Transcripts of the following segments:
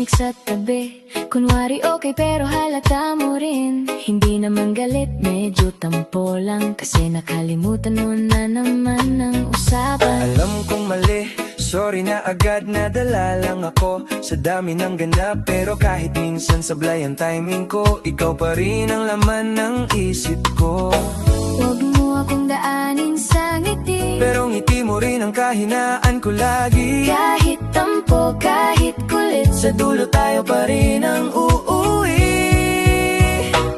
tahimik sa tabi. Kunwari okay pero halata mo rin. Hindi naman galit, medyo tampo lang. Kasi nakalimutan mo na naman ang usapan. Alam kong mali, sorry na agad, nadala lang ako sa dami ng ganap. Pero kahit minsan sablay ang timing ko, ikaw pa rin ang laman ng isip ko. Huwag mo akong daanin sa ngiti, pero ngiti mo rin ang kahinaan ko lagi. kahit tampo, kahit kulit, sa dulo tayo pa rin ang uuwi.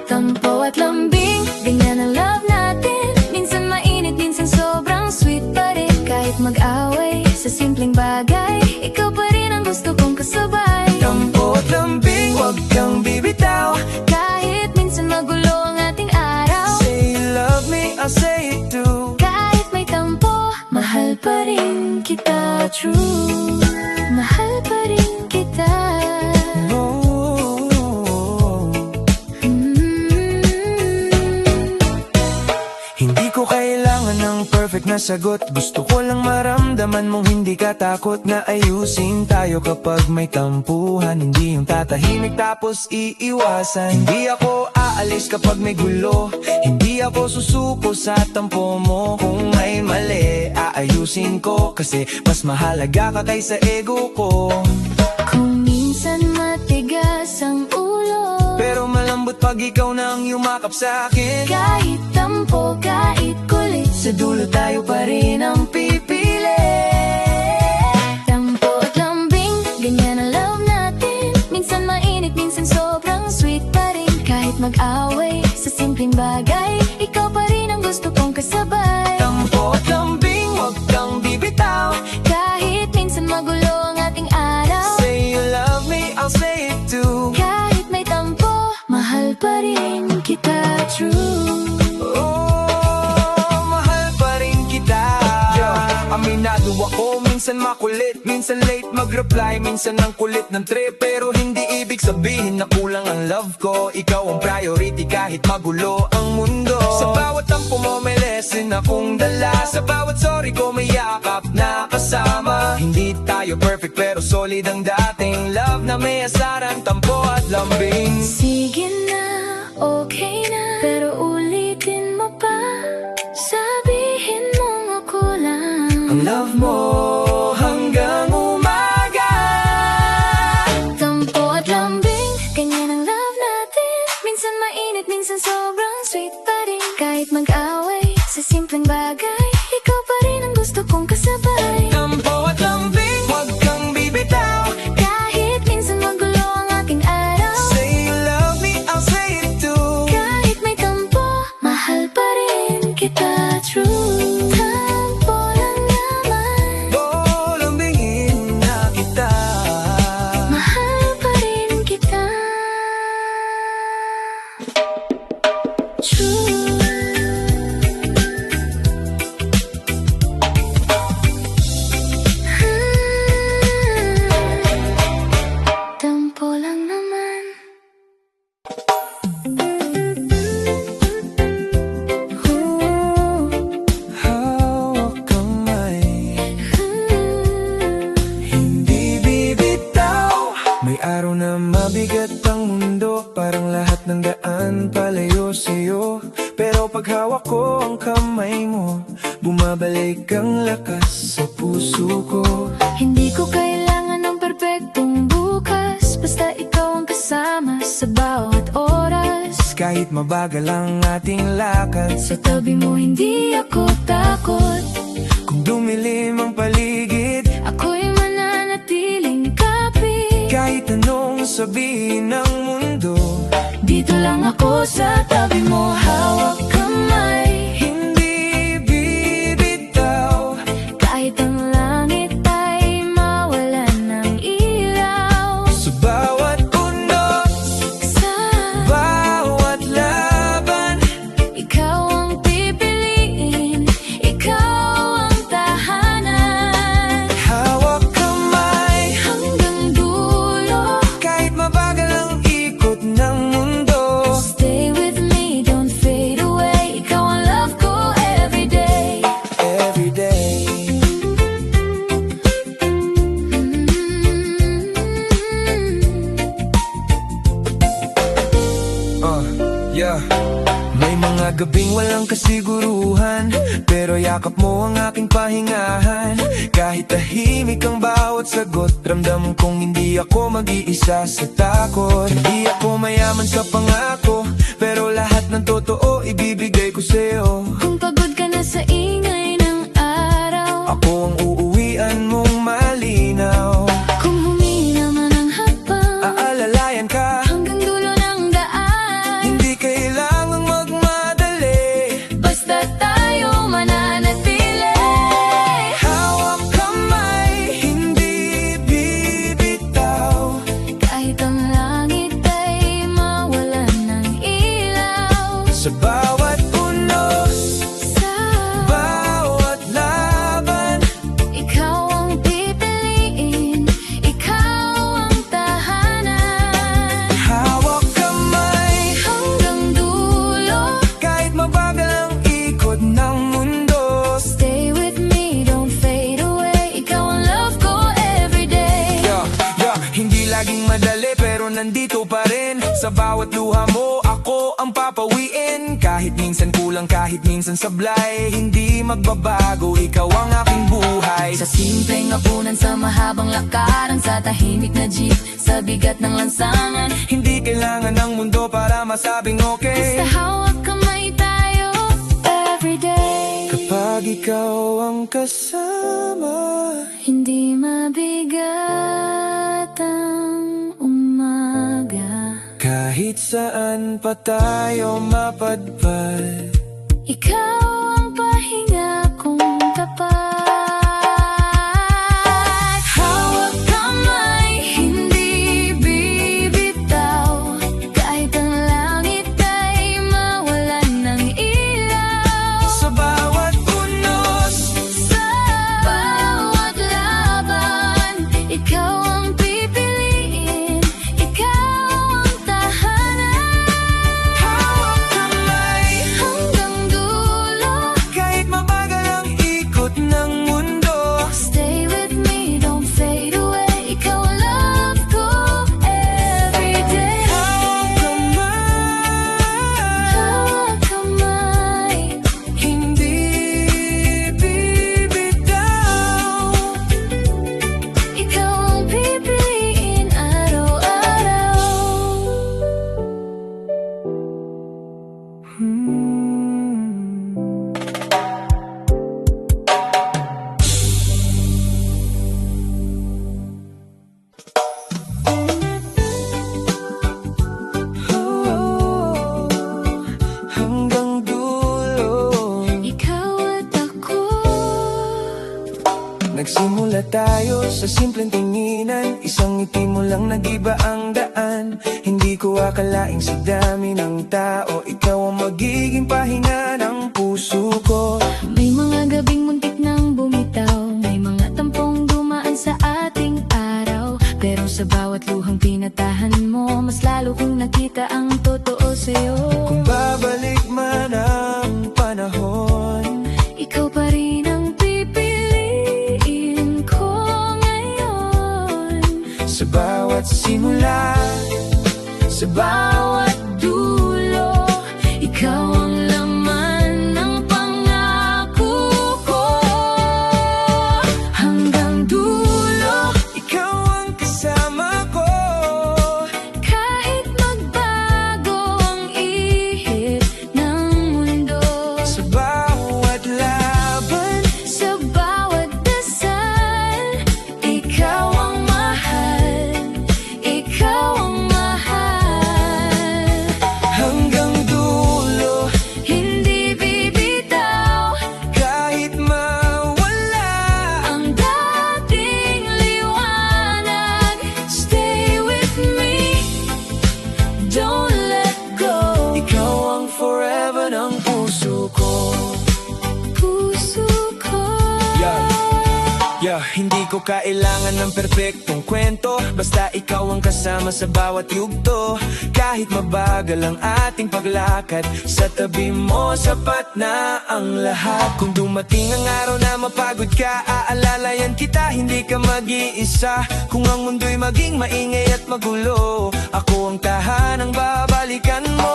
tampo at lambing, ganyan ang love natin. Minsan mainit, minsan sobrang sweet pa rin. Kahit mag-away sa simpleng bagay, ikaw pa rin ang gusto kong kasabay. Tampo at lambing, huwag kang bibitaw. Kahit minsan magulo ang ating araw, Say you love me, I'll say it too. kahit may tampo, mahal pa rin kita. True, mahal pa rin kita. Hindi ko kailangan ng perfect na sagot. Gusto ko lang maramdaman mong hindi ka takot na ayusin tayo kapag may tampuhan. Hindi yung tatahimik tapos iiwasan. Hindi ako aalis kapag may gulo. Hindi ako susuko sa tampo mo. Kung may mali, aayusin ko. Kasi mas mahalaga ka kaysa ego ko. Kung minsan matigas ang ulo, pero malambot pag ikaw na ang yumakap sa akin. kahit tampo, kahit kulit, Sa dulo tayo pa rin ang pipili. tampo at lambing, ganyan ang love natin. Minsan mainit, minsan sobrang sweet pa rin. Kahit mag-away sa simpleng bagay, ikaw pa rin ang gusto kong kasabay. Tampo at lambing, huwag kang bibitaw. Kahit minsan magulo ang ating araw, Say you love me, I'll say it too. kahit may tampo, mahal pa rin kita. True, Mahal pa rin kita. Aminado ako, minsan makulit, minsan late mag-reply, minsan ang kulit ng trip. Pero hindi ibig sabihin na kulang ang love ko. Ikaw ang priority kahit magulo ang mundo. Sa bawat tampo mo may lesson akong dala. Sa bawat sorry ko may yakap na kasama. Hindi tayo perfect pero solid ang dating love na may asaran, tampo at lambing. sige na, okay na, pero ulitin mo pa. Sabihin mong ako lang Ang love mo hanggang umaga. tampo at lambing, ganyan ang love natin. Minsan mainit, minsan sobrang sweet pa rin. Kahit mag-away sa simpleng bagay, ikaw pa rin ang gusto kong kasabay. Tampo at lambing, huwag kang bibitaw. Kahit minsan magulo ang ating araw, Say you love me, I'll say it too. kahit may tampo, mahal pa rin kita. True, tampo lang naman, Lambingin na kita. mahal pa rin kita. True, tampo lang naman. Hawak kamay, hindi bibitaw. May araw na mabigat ang mundo, parang lahat ng daan palayo sa'yo. Pero pag hawak ko ang kamay mo, bumabalik ang lakas sa puso ko. Hindi ko kailangan ng perpektong bukas, basta ikaw ang kasama sa bawat oras. Kahit mabagal ang ating lakad, Sa tabi mo hindi ako takot, kung dumilim ang paligid, ako'y mananatiling kapit. kahit anong sabihin ng mundo, Dito lang ako sa tabi mo, hawak kamay. hindi bibitaw. Kahit ang langit ay mawalan ng ilaw, Sa bawat unos, sa bawat laban, ikaw ang pipiliin, ikaw ang tahanan. hawak kamay. Hanggang dulo, Kahit mabagal ang ikot ng mundo, stay with me, don't fade away. Yeah. May mga gabing walang kasiguruhan, pero yakap mo ang aking pahingahan. Kahit tahimik ang bawat sagot, ramdam kong hindi ako mag-iisa sa takot. Hindi ako mayaman sa pangako, pero lahat ng totoo ibibigay ko sa'yo. Kung pagod ka na sa ingay ng araw, Ako ang uuwian mong malinaw. kung humina man ang hakbang, Aalalayan ka, hanggang dulo ng daan. hindi kailangang magmadali. Basta tayo mananatili. Hawak kamay, hindi bibitaw. Kahit ang langit ay mawalan ng ilaw, Sa bawat unos, sa bawat laban, ikaw ang pipiliin, ikaw ang tahanan. hawak kamay, Hanggang dulo, kahit mabagal ang ikot ng mundo. stay with me, don't fade away. Ikaw ang love ko everyday. Hindi laging madali pero nandito pa rin. Sa bawat luha mo ako ang papawiin. Kahit minsan kulang, kahit minsan sablay, hindi magbabago, ikaw ang aking buhay. Sa simpleng hapunan, sa mahabang lakaran, sa tahimik na jeep, sa bigat ng lansangan, Hindi kailangan ng mundo para masabing okay. basta hawak kamay tayo everyday. Kapag ikaw ang kasama, Hindi mabigat ang umaga, kahit saan pa tayo mapadpad. ikaw ang pahinga kong tapat. Hawak kamay, hindi bibitaw. Kahit ang langit ay mawalan ng ilaw, Sa bawat unos, sa bawat laban, ikaw ang pipiliin, ikaw ang tahanan. hawak kamay, Hanggang dulo, kahit mabagal ang ikot ng mundo. stay with me, don't fade away. Ikaw ang love ko everyday. Hawak Hawak kamay, hindi bibitaw. ikaw ang pipiliin araw-araw. Hanggang dulo, Ikaw at ako, nagsimula tayo sa simpleng tinginan. Isang ngiti mo lang nag-iba ang daan. Hindi ko akalaing sa dami ng tao, ikaw ang magiging pahinga ng puso ko. may mga gabing muntik nang bumitaw, may mga tampong dumaan sa ating araw, pero sa bawat luhang pinatahan mo, mas lalo kong nakita ang totoo sa'yo. Kung babalik man ang panahon, Ikaw pa rin ang pipiliin ko ngayon. sa bawat simula, sa bawat Dulo, ikaw ang laman ng pangako ko. Hanggang dulo, ikaw ang kasama ko. kahit magbago ang ihip ng mundo, Sa bawat laban, sa bawat dasal, ikaw ang mahal, ikaw ang mahal. hanggang dulo, Hindi bibitaw kahit mawala. ang dating liwanag. Stay with me, don't let go. Ikaw ang forever ng puso ko. Puso ko. Hindi ko kailangan ng perpektong kwento, basta ikaw ang kasama sa bawat yugto. Kahit mabagal ang ating paglakad, sa tabi mo sapat na ang lahat. Kung dumating ang araw na mapagod ka, aalalayan kita, hindi ka mag-iisa. Kung ang mundo'y maging maingay at magulo, ako ang tahanang babalikan mo.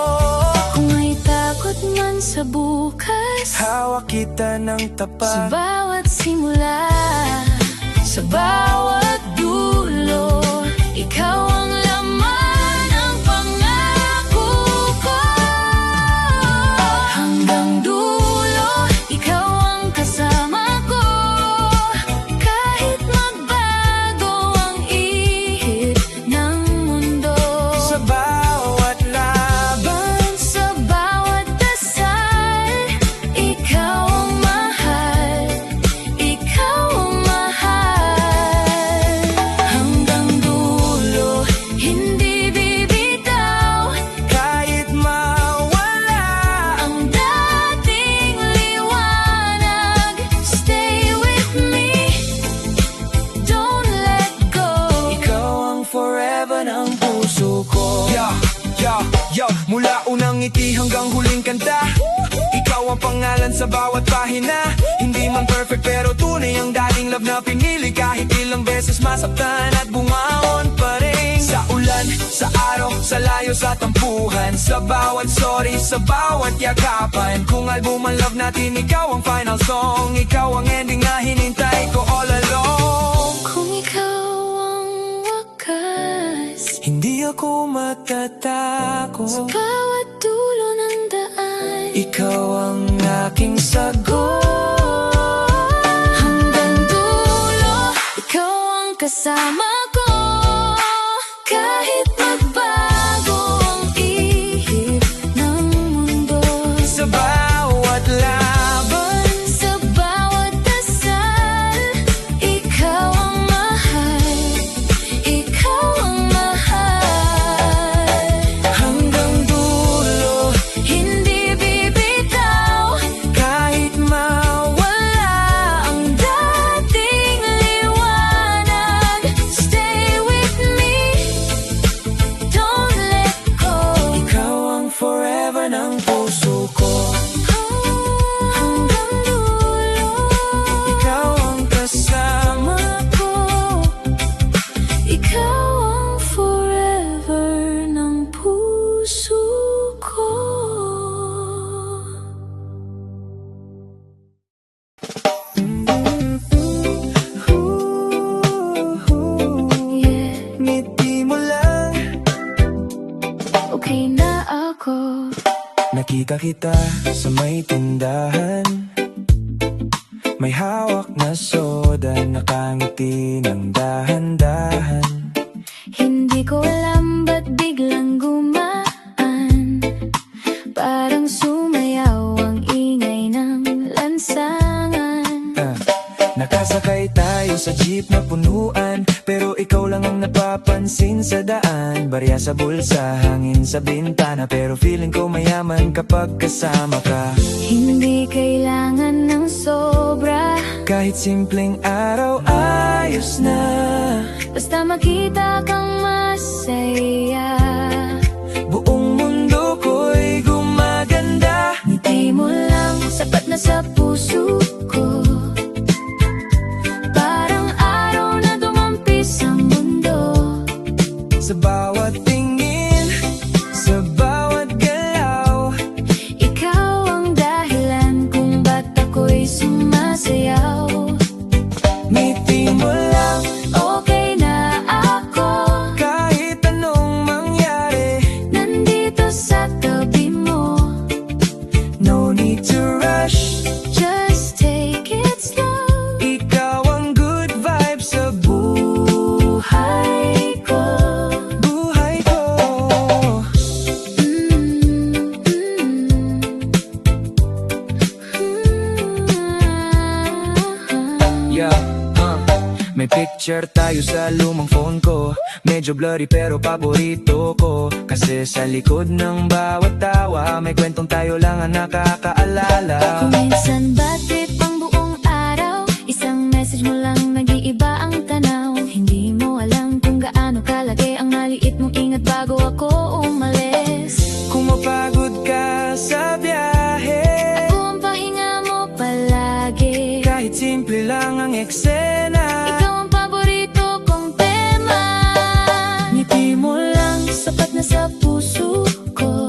Kung sa bukas. Hawak kita ng Sa tapat. bawat simula, sa bawat dulo, ikaw ang laman ng pangako ko. Hanggang dulo, ikaw ang kasama ko. Kahit magbago ang ihip ng mundo, Sa bawat laban, sa bawat dasal, ikaw ang mahal, ikaw ang mahal. Hanggang dulo, hindi bibitaw kahit mawala. ang dating liwanag. Stay with me, don't let go. Ikaw ang forever ng puso ko. Mula unang ngiti hanggang huling kanta, ikaw ang pangalan sa bawat pahina. Hindi man perfect pero tunay ang dating love na pinili. Kahit ilang beses masaktan at bumaon pa rin. Sa ulan, sa araw, sa layo, sa tampuhan, sa bawat sorry, sa bawat yakapan. Kung album ang love natin, ikaw ang final song. Ikaw ang ending na hinintay ko all along. Kung ikaw ang wakas, Hindi ako matatakot. sa bawat dulo ng daan, Ikaw ang aking sagot. hanggang dulo, ikaw ang kasama ko. Kahit magbago ang ihip ng mundo, Sa bawat laban, sa bawat dasal, ikaw ang mahal, ikaw ang mahal. hanggang dulo, Hindi bibitaw kahit mawala. ang dating liwanag. Stay with me, don't let go. Ikaw ang forever ng puso ko. Hanggang dulo, Ikaw ang kasama. ko. Ikaw ang forever ng puso ko. Yeah, Ngiti mo lang. okay na ako. Nakita kita sa may tindahan, may hawak na soda, nakangiti ng dahan-dahan. Hindi ko alam ba't biglang gumaan, parang sumayaw ang ingay ng lansangan. Nakasakay tayo sa jeep na punuan, pero ikaw lang ang napapansin sa daan. Barya sa bulsa, hangin sa bintana, pero feeling ko mayaman kapag kasama ka. Hindi kailangan ng sobra, Kahit simpleng araw, ayos na. basta makita kang masaya. Buong mundo ko'y gumaganda. Ngiti mo lang, sapat na sa puso ko. Parang araw na dumampis ang mundo. Sa bawat tingin, sa bawat galaw, Ikaw ang dahilan kung ba't ako'y sumasayaw. ngiti mo lang. Okay na ako, Kahit anong mangyari, nandito sa tabi mo. no need to rush. Just take it slow. Ikaw ang good vibe sa buhay Ko. buhay ko. May picture tayo sa lumang phone ko. Medyo blurry pero paborito ko. Kasi sa likod ng bawat tawa, may kwentong tayo lang ang nakakaalala. Kung minsan bad trip ang buong araw, isang message mo lang nag-iiba ang tanaw. Hindi mo alam kung gaano kalaki ang naliit mong ingat bago ako umalis. Kung mapagod ka sa biyahe, Ako ang pahinga mo palagi. kahit simple lang ang eksena, Ikaw ang paborito kong tema. ngiti mo lang. Sapat na sa puso ko.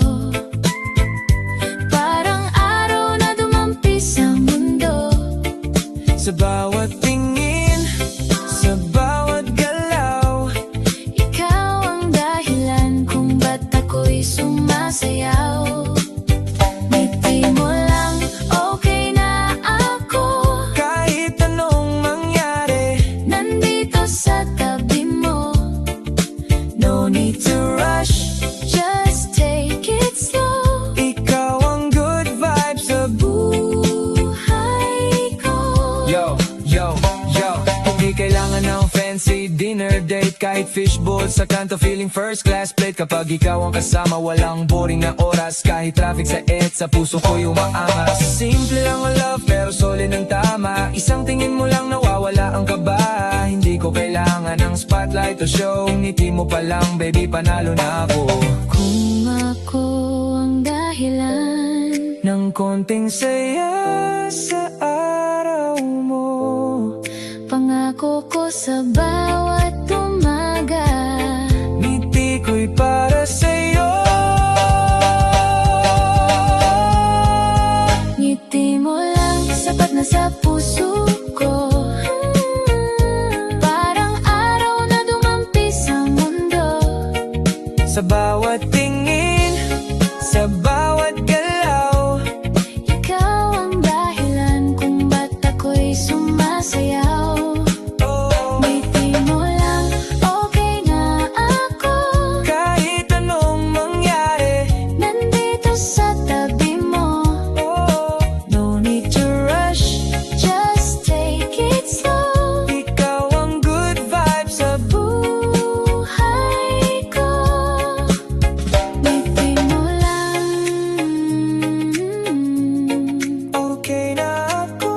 Parang araw dinner date kahit fishbowl sa kanto feeling first class plate. Kapag ikaw ang kasama walang boring na oras, kahit traffic sa sa puso ko umaangas. Simple lang ang love pero solid ng tama, isang tingin mo lang nawawala ang kaba. Hindi ko kailangan ng spotlight o show, ngiti mo pa lang baby panalo na ako. Kung ako ang dahilan Ng konting saya sa araw mo, pangako ko sa bawat umaga, ngiti ko'y para sa'yo. ngiti mo lang sapat na sa puso ko. Parang araw na dumampi sa mundo. Sa bawat tingin, sa bawat galaw, Ikaw ang dahilan kung ba't ako'y sumasayaw. oh, Ngiti mo lang, okay na ako. kahit anong mangyari, Nandito sa tabi mo. oh, No need to rush, just take it slow. ikaw ang good vibes sa Buhay ko, ngiti mo lang. okay na ako.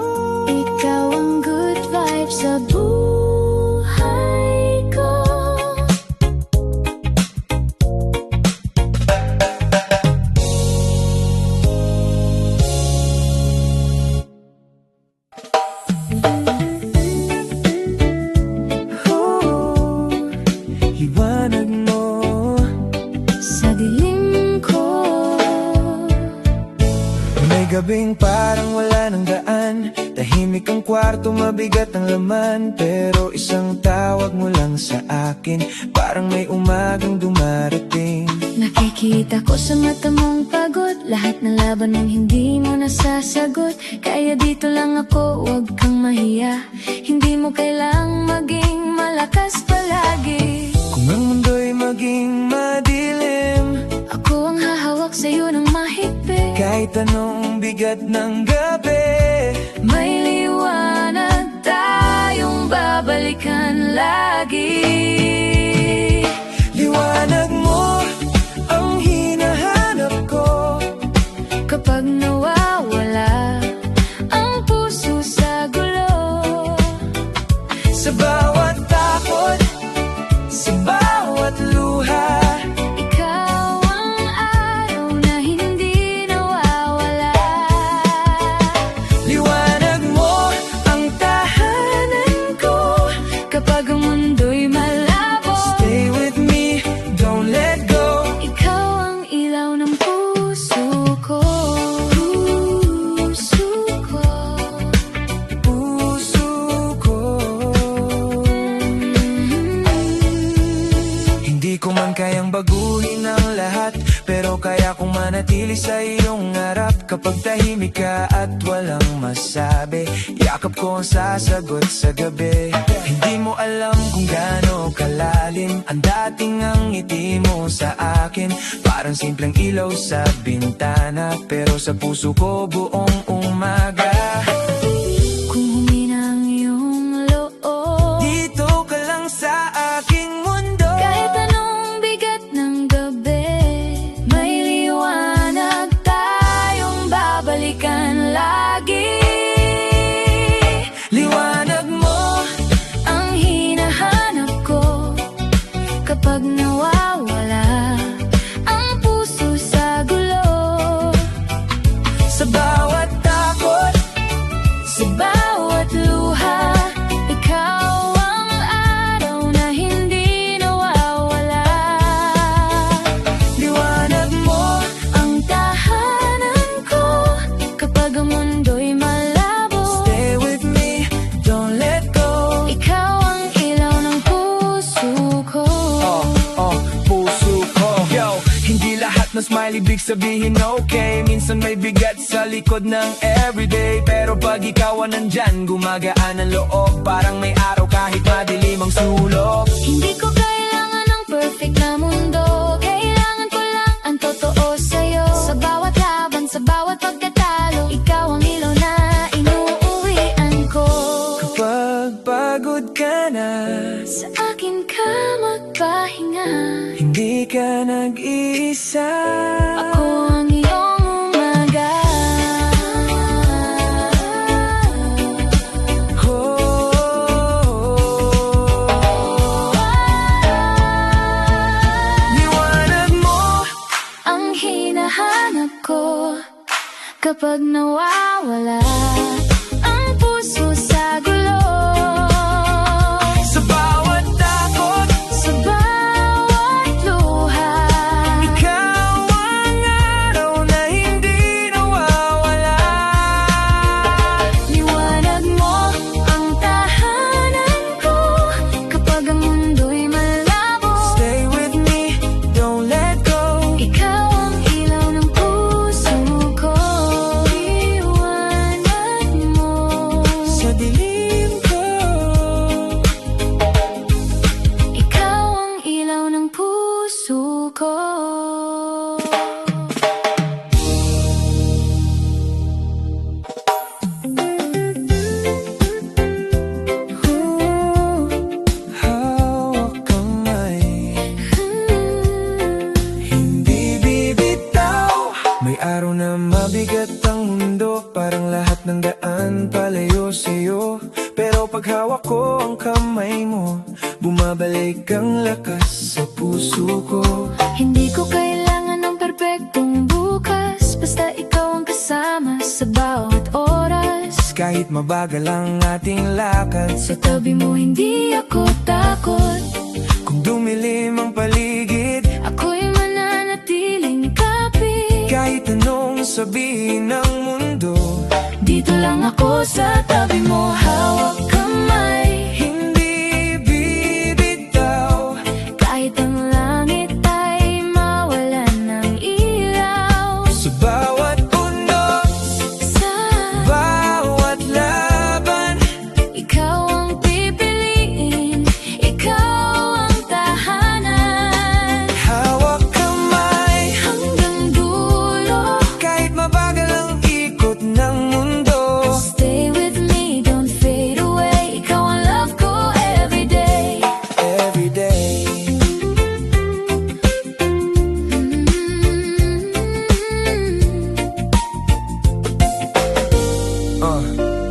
Ikaw ang good vibes sa buhay ko. Oh, liwanag mo, Sa dilim ko, may gabing parang wala ng daan. Tahimik ang kwarto, mabigat ang laman, pero isang tawag mo lang sa akin, parang may umagang dumarating. nakikita ko sa mata mong pagod. Lahat ng laban mong hindi mo nasasagot. Kaya dito lang ako, huwag kang mahiya. Hindi mo kailang maging malakas palagi. Kung ang mundo'y maging madilim, Ako ang hahawak sa'yo ng mahigpit. kahit anong bigat ng gabi, May liwanag tayong babalikan lagi. liwanag mo ang hinahanap ko. Kapag nawawala ang puso sa gulo, Sa bawat takot, sa bawat luha, ikaw ang araw na hindi nawawala. liwanag mo ang tahanan ko. Kapag ang mundo'y malabo, Stay with me, don't let go. ikaw ang ilaw ng puso ko. Puso ko. Puso ko. Hindi ko man kayang baguhin ang lahat, pero kaya kong manatili sa iyong harap. Kapag tahimik ka at walang masabi, yakap ko ang sasagot sa gabi. Hindi mo alam kung gaano kalalim ang dating ang ngiti mo sa akin. Parang simpleng ilaw sa bintana, pero sa puso ko buong umaga. Kung humina ang iyong loob, Dito ka lang sa aking mundo. kahit anong bigat ng gabi, may liwanag tayong babalikan lagi. Liwanag mo, Ang hinahanap ko kapag nawawala ang puso sa gulo. sa bawat takot, Sa bawat luha, ikaw ang araw na hindi nawawala. liwanag mo, Ang tahanan ko kapag ang mundo'y malabo, stay with me, don't let go. ikaw ang ilaw ng puso ko. Puso ko. Yo, hindi lahat ng smile ibig sabihin okay. Minsan may bigat sa likod ng everyday, pero pag ikaw ang nandyan, gumagaan ang loob. Parang may araw kahit madilim ang sulok. Hindi ko kailangan ng perfect na mundo. Kailangan ko lang ang totoo sa'yo. Sa bawat laban, sa bawat pagkatalo, ikaw ang ilaw na inuuwian ko. Kapag pagod ka na, Sa akin nag-iisa. Ako ang iyong umaga. Liwanag mo Ang hinahanap ko kapag nawawala ang puso sa gulo. sa bawat takot, Sa bawat luha, ikaw ang araw na hindi nawawala. liwanag mo ang tahanan ko kapag ang mundo'y malabo. Stay with me, don't let go. Ikaw ang ilaw ng puso ko. Liwanag mo Sa dilim ko, ikaw ang ilaw ng puso ko. hawak kamay, hindi bibitaw. May araw na mabigat ang mundo, parang lahat ng daan palayo sa'yo. Pero pag hawak ko ang kamay mo, bumabalik ang lakas sa puso ko. Hindi ko kailangan ng perpektong bukas, basta ikaw ang kasama sa bawat oras. Kahit mabagal ang ating lakad, Sa tabi mo hindi ako takot, kung dumilim ang paligid, ako'y mananatiling kapit. kahit anong sabihin ng mundo, Dito lang ako sa tabi mo, hawak kamay. hindi bibitaw. Kahit ang langit ay mawalan ng ilaw. Sa bawat unos, Sa bawat laban, ikaw ang pipiliin, ikaw ang tahanan. hawak kamay, Hanggang dulo, kahit mabagal ang ikot ng mundo. stay with me, don't fade away. Ikaw ang love ko everyday. Every day,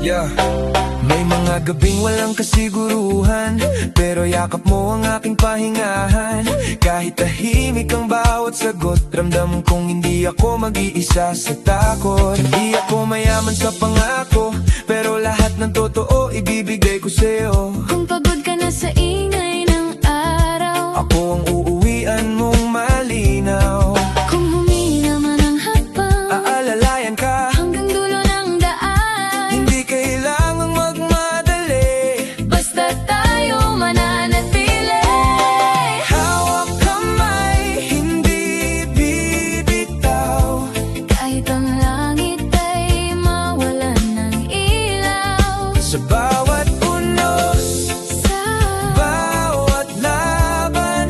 yeah. May mga gabing walang kasiguruhan, pero yakap mo ang aking pahingahan. Kahit tahimik ang bawat sagot, ramdam kong hindi ako mag-iisa sa takot. Hindi ako mayaman sa pangako, pero lahat ng totoo ibibigay ko sa'yo. Kung pagod ka na sa ingay ng araw, Ako ang uuwian mong malinaw. kung humina man ang hakbang, Aalalayan ka, hanggang dulo ng daan. hindi kailangang magmadali. Basta tayo mananatili. Hawak kamay, hindi bibitaw. Kahit ang langit ay mawalan ng ilaw. Sa bawat unos, Sa bawat laban,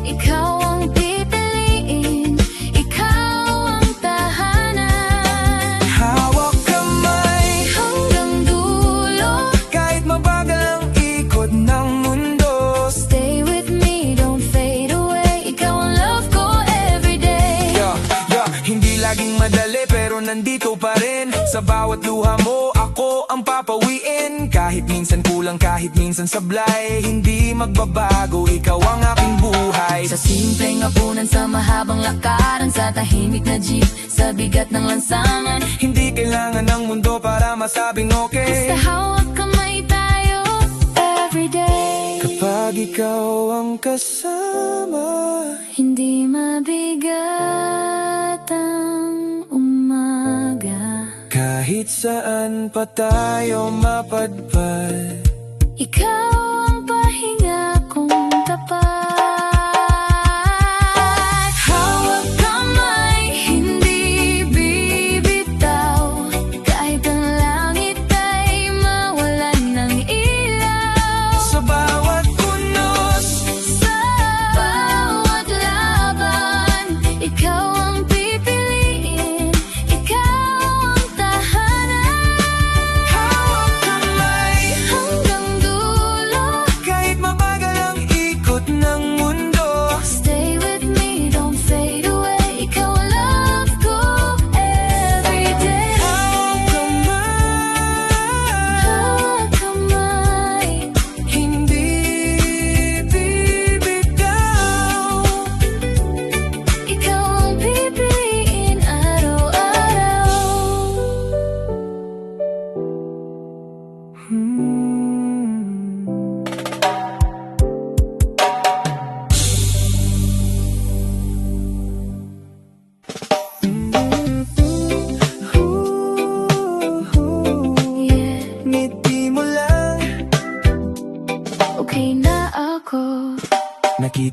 ikaw ang pipiliin, ikaw ang tahanan. hawak kamay, Hanggang dulo, kahit mabagal ang ikot ng mundo. stay with me, don't fade away. Ikaw ang love ko everyday. Hindi laging madali pero nandito pa rin. Sa bawat luha mo ako ang papawiin. Kahit minsan kulang, kahit minsan sablay, hindi magbabago, ikaw ang aking buhay. Sa simpleng hapunan, sa mahabang lakaran, sa tahimik na jeep, sa bigat ng lansangan, Hindi kailangan ng mundo para masabing okay. basta hawak kamay tayo everyday. Kapag ikaw ang kasama, Hindi mabigat ang umaga, kahit saan pa tayo mapadpad. ikaw ang pahinga kong tapat. Hawak kamay, hindi bibitaw. Kahit ang langit ay mawalan ng ilaw. Sa bawat unos, Sa bawat laban, ikaw ang pipiliin, ikaw ang tahanan. hawak kamay, Hanggang dulo,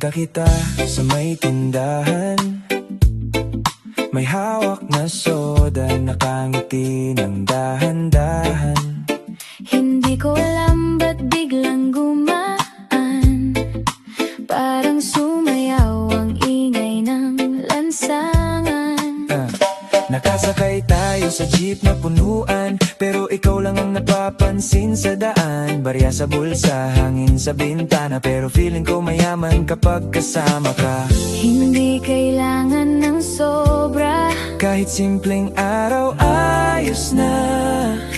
nakita kita sa may tindahan, may hawak na soda, nakangiti ng dahan-dahan. Hindi ko alam ba't biglang gumaan, parang sumayaw ang ingay ng lansangan. Nakasakay tayo sa jeep na punuan, pero ikaw lang ang napapansin sa daan. Barya sa bulsa, hangin sa bintana, pero feeling ko mayaman kapag kasama ka. Hindi kailangan ng sobra, Kahit simpleng araw ayos na,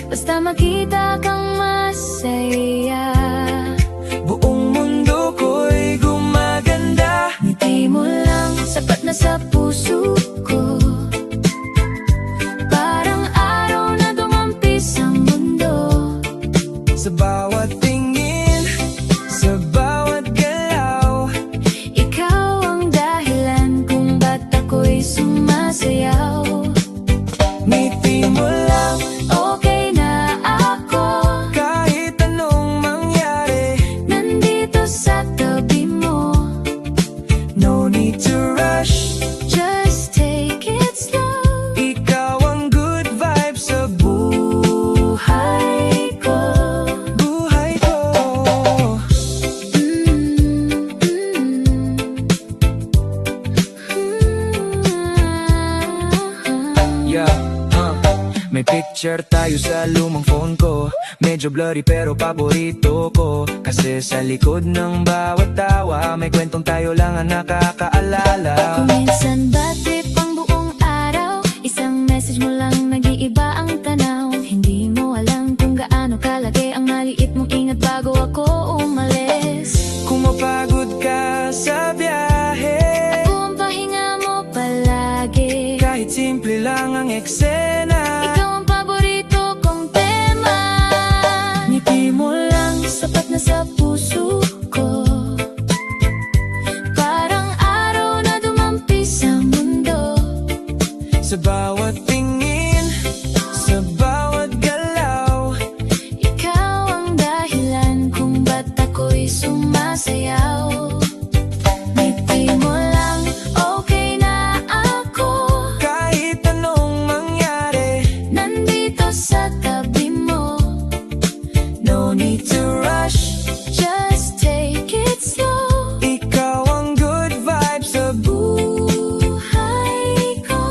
basta makita kang masaya. buong mundo ko'y gumaganda. Ngiti mo lang, sapat na sa puso ko, parang araw na dumampis ang mundo. Sa bawat tingin, sa bawat galaw, Ikaw ang dahilan kung ba't ako'y sumasayaw. ngiti mo lang, Okay na ako, kahit anong mangyari. nandito sa tabi mo. No need to rush, Just take it slow. ikaw ang good vibe sa buhay Ko. buhay ko. Yeah, may picture tayo sa lumang phone ko. Medyo blurry pero paborito ko, kasi sa likod ng bawat tawa may kwentong tayo lang ang nakakaalala. Kung minsan bad trip ang buong araw, isang message mo lang nag-iiba ang tanaw. Hindi mo alam kung gaano kalaki ang maliit mong ingat bago ako umalis. Kung mapagod ka sa biyahe, Ako ang pahinga mo palagi, kahit simple lang ang eksena, ikaw ang paborito kong tema. Ngiti mo lang, sapat na sa puso ko, parang araw na dumampis ang mundo. sa bawat tingin, sa bawat galaw, Ikaw ang dahilan kung ba't ako'y sumasayaw. Ngiti mo lang, okay na ako, kahit anong mangyari. nandito sa tabi mo. No need to rush, Just take it slow. ikaw ang good vibe sa Buhay ko.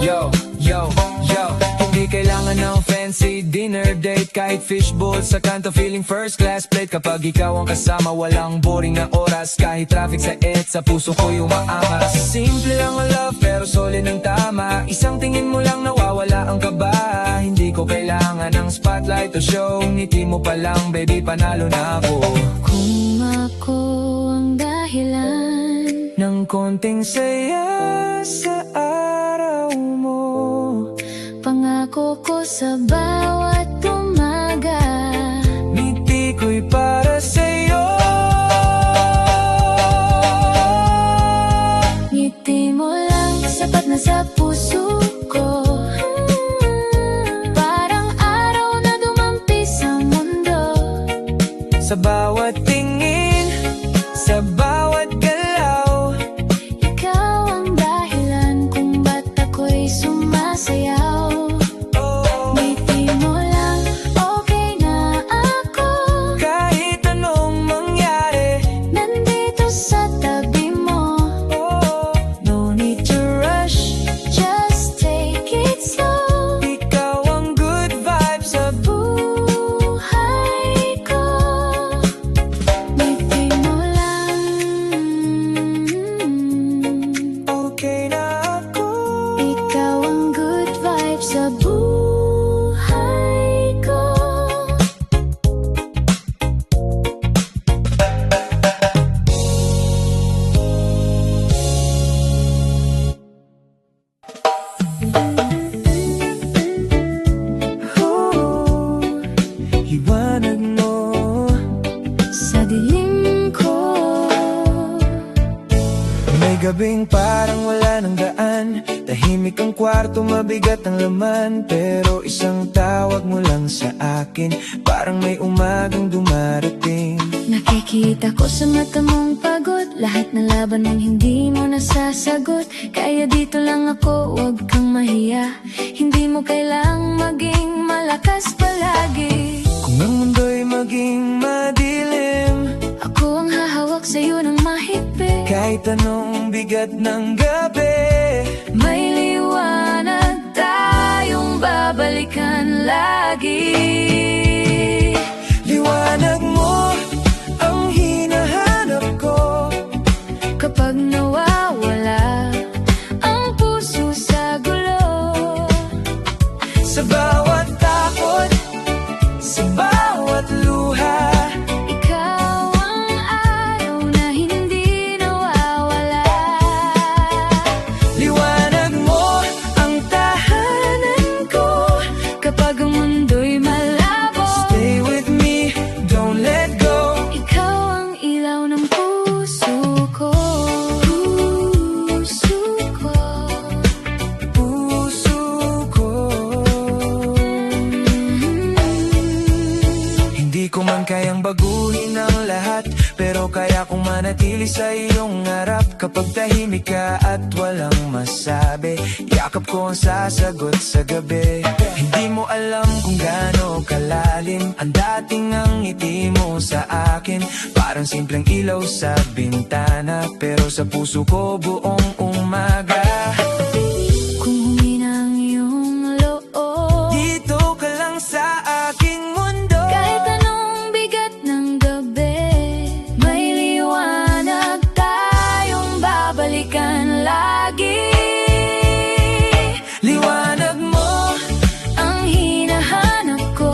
Yo, yo, yo, hindi kailangan ng fancy dinner date, kahit fishbowl sa kanto feeling first class plate. Kapag ikaw ang kasama, walang boring na oras, kahit traffic sa sa puso ko umaangas. Simple lang ang love pero solid ng tama, isang tingin mo lang nawawala ang kaba. Hindi ko kailangan ng spotlight o show, ngiti mo pa lang baby panalo na ako. Kung ako ang dahilan Ng konting saya sa araw mo, pangako ko sa bawat umaga, ngiti ko'y para sa'yo. ngiti mo lang, sapat na sa puso ko, parang araw na dumampis ang mundo. Sa bawat tingin, sa bawat galaw, Ikaw ang dahilan kung ba't ako'y sumasayaw. oh, Ngiti mo lang, okay na ako, kahit anong mangyari. nandito sa tabi mo. Oh, no need to rush, Just take it slow. ikaw ang good vibe sa Buhay ko. Ngiti mo lang, okay na ako. ikaw ang good vibe sa buhay ko. Oh, liwanag mo, Sa dilim ko, may gabing parang wala ng daan, tahimik ang kwarto, mabigat ang laman, pero isang tawag mo lang sa akin, parang may umagang dumarating. nakikita ko sa mata mong pagod Lahat ng laban mong hindi mo nasasagot. Kaya dito lang ako, wag kang mahiya. Hindi mo kailang maging malakas palagi. Kung ang mundo'y maging madilim, Ako ang hahawak sa'yo ng mahigpit. kahit anong bigat ng gabi, May liwanag tayong babalikan lagi. liwanag mo ang hinahanap ko. Kapag nawawala ang puso sa gulo, Sa bawat takot, sa bawat luha, ikaw ang araw na hindi nawawala. liwanag mo ang tahanan ko. Kapag ang mundo'y malabo, Stay with me, don't let go. ikaw ang ilaw ng puso ko. Puso ko. Puso ko. Hindi ko man kayang baguhin ang lahat, pero kaya kong manatili sa iyong harap. Kapag tahimik ka at walang masabi, yakap ko ang sasagot sa gabi. Hindi mo alam kung gaano kalalim ang dating ang ngiti mo sa akin. Parang simpleng ilaw sa bintana, pero sa puso ko buong umaga. Kung humina ang iyong loob, Dito ka lang sa aking mundo. kahit anong bigat ng gabi, may liwanag tayong babalikan lagi. Liwanag mo Ang hinahanap ko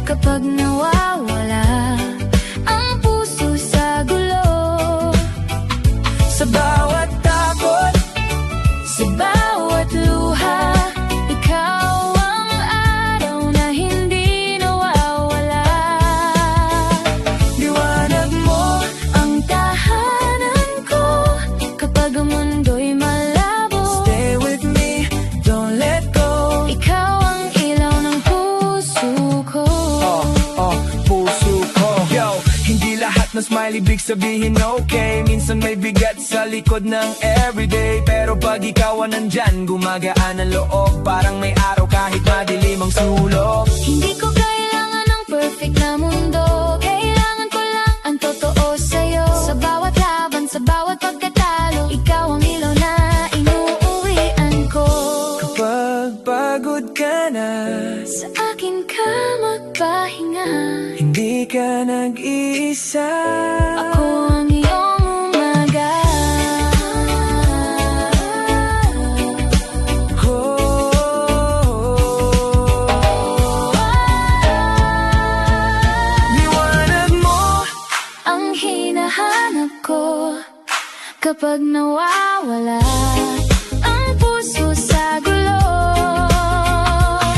kapag nawawala ang puso sa gulo. sa bawat takot, Sa bawat luha, ikaw ang araw na hindi nawawala. liwanag mo Ang tahanan ko kapag ang mundo'y malabo, stay with me, don't let go. ikaw ang ilaw ng puso ko. Puso ko. Yo, hindi lahat ng smile ibig sabihin okay. Minsan may bigat sa likod ng everyday, pero pag ikaw ang nandyan, gumagaan ang loob. Parang may araw kahit madilim ang sulok. Hindi ko kailangan ng perfect na mundo. Kailangan ko lang ang totoo sa'yo. Sa bawat laban, sa bawat pagkatalo, ikaw ang ilaw na inuuwian ko. Kapag pagod ka na, Sa akin ka magpahinga. hindi ka nag-iisa. Ako ang iyong umaga. Liwanag mo Ang hinahanap ko kapag nawawala ang puso sa gulo.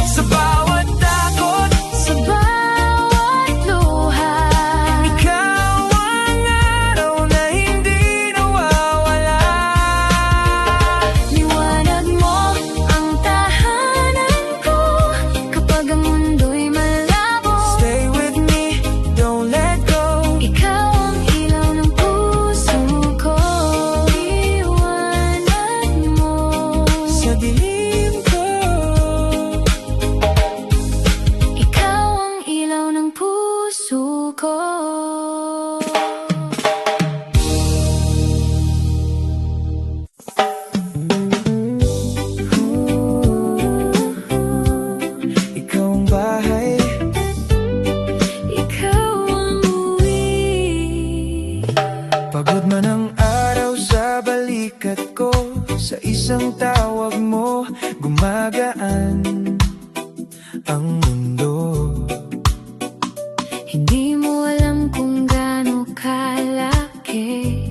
sa bawat takot, Sa bawat luha, ikaw ang araw na hindi nawawala. liwanag mo ang tahanan ko kapag ang mundo'y malabo. Stay with me, don't let go. Ikaw ang ilaw ng puso ko. Liwanag mo Sa dilim ko, ikaw ang ilaw ng puso ko. ikaw ang bahay. Ikaw ang uwi. Pagod man ang araw sa balikat ko, sa isang tawag mo, gumagaan ang mundo. Hindi mo alam kung gaano kalaki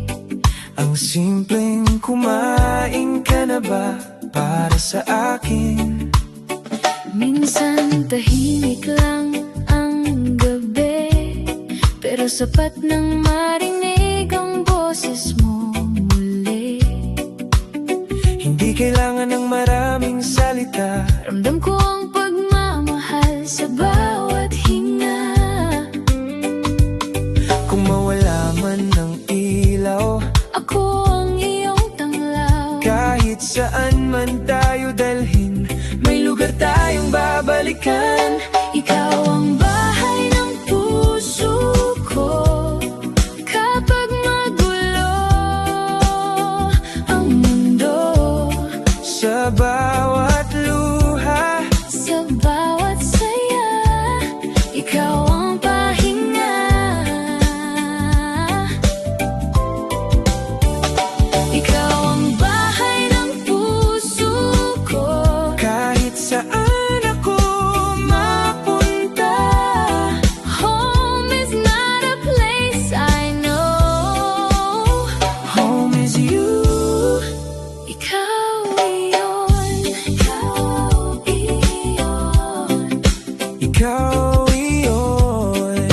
Ang simpleng kumain ka na ba para sa akin? minsan tahimik lang ang gabi, pero sapat nang marinig ang boses mo muli. Hindi kailangan ng maraming salita. Ramdam ko ang pagmamahal sa bawat hinga. Kung mawala man ng ilaw, tayo dalhin, may lugar tayong babalikan. Ikaw ang bahay ng puso ko. Kapag magulo ang mundo, Sa bawat luha, sa bawat saya, ikaw ang pahinga. Ikaw ang bahay ng puso ko. kahit saan ako mapunta, Home is not a place I know. home is you. Ikaw iyon, ikaw iyon. Ikaw iyon.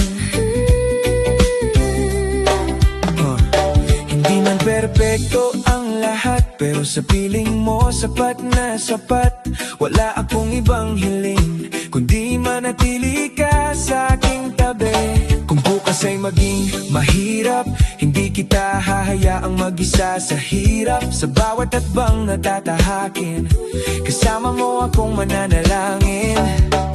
Hindi man perpekto ang lahat, pero sa piling mo sapat na sapat. Wala akong ibang hiling, kundi manatili ka sa aking tabi. Kung bukas ay maging mahirap, hindi kita hahayaang mag-isa sa hirap. Sa bawat atbang natatahakin, kasama mo akong mananalangin.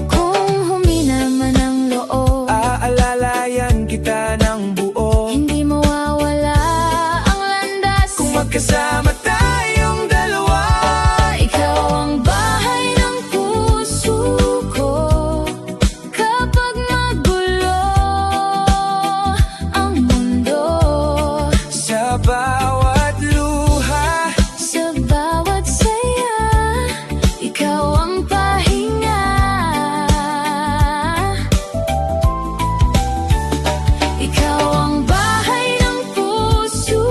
Kung humina man ang loob, Aalalayan kita ng buo. hindi mawawala ang landas. Kung magkasama tayong dalawa, Ikaw ang bahay ng puso ko. Kapag magulo ang mundo, sa bawat luha, sa bawat saya, ikaw ang pahinga. Ikaw ang bahay ng puso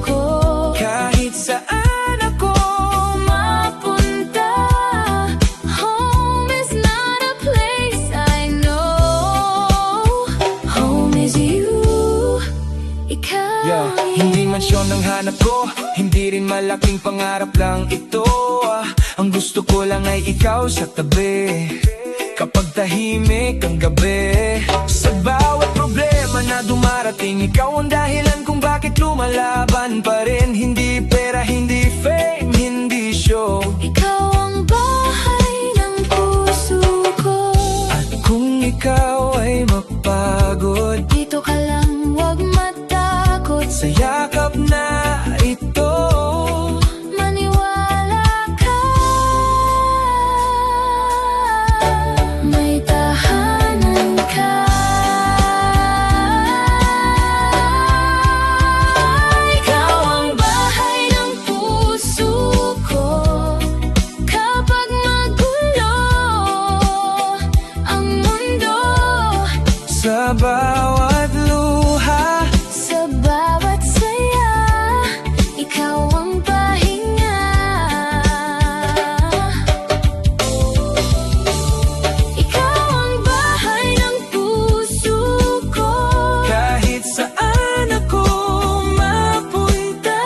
ko. kahit saan ako Mapunta, home is not a place I know. Home is you. Ikaw Hindi mansyon ang hanap ko, hindi rin malaking pangarap lang ito. Ang gusto ko lang ay ikaw sa tabi, kapag tahimik ang gabi. Sa bawat problema na dumarating, ikaw ang dahilan kung bakit lumalaban pa rin. Hindi pera, hindi fame, hindi show. Ikaw ang bahay ng puso ko. At kung ikaw ay mapagod Dito ka lang, huwag matakot. sa yakap na ito, Maniwala ka, may tahanan ka. Ikaw ang bahay ng puso ko. Kapag magulo ang mundo, sa bawat luha, sa bawat saya, ikaw ang pahinga. Ikaw ang bahay ng puso ko. kahit saan ako mapunta,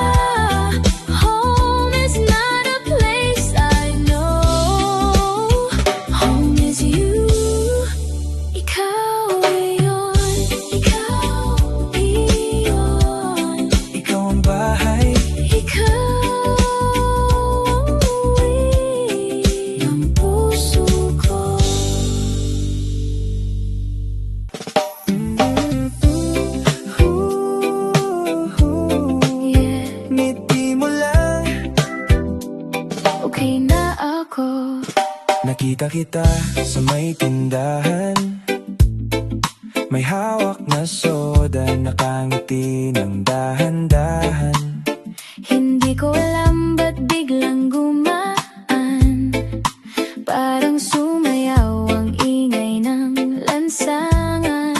Home is not a place I know. Home is you. Ikaw iyon, ikaw iyon. ikaw ang bahay. Ikaw ang puso ko. Yeah, Ngiti mo lang, okay na ako. nakita kita sa may tindahan, may hawak na soda, nakangiti ng dahan-dahan. Hindi ko alam ba't biglang gumaan. Parang sumayaw ang ingay ng lansangan.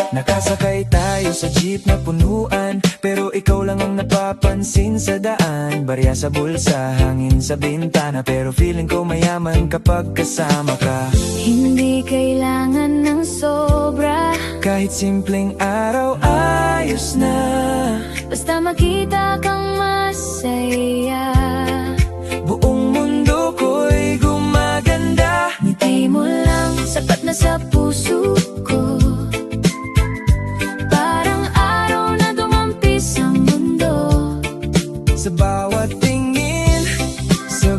Nakasakay tayo sa jeep na punuan, pero ikaw lang ang napapansin sa daan. Barya sa bulsa, hangin sa bintana, pero feeling ko mayaman kapag kasama ka. Hindi kailangan ng sobra, Kahit simpleng araw ayos na. basta makita kang masaya. Buong mundo ko'y gumaganda. Ngiti mo lang, sapat na sa puso ko. Parang araw na dumampis ang mundo. Sa bawat tingin, sa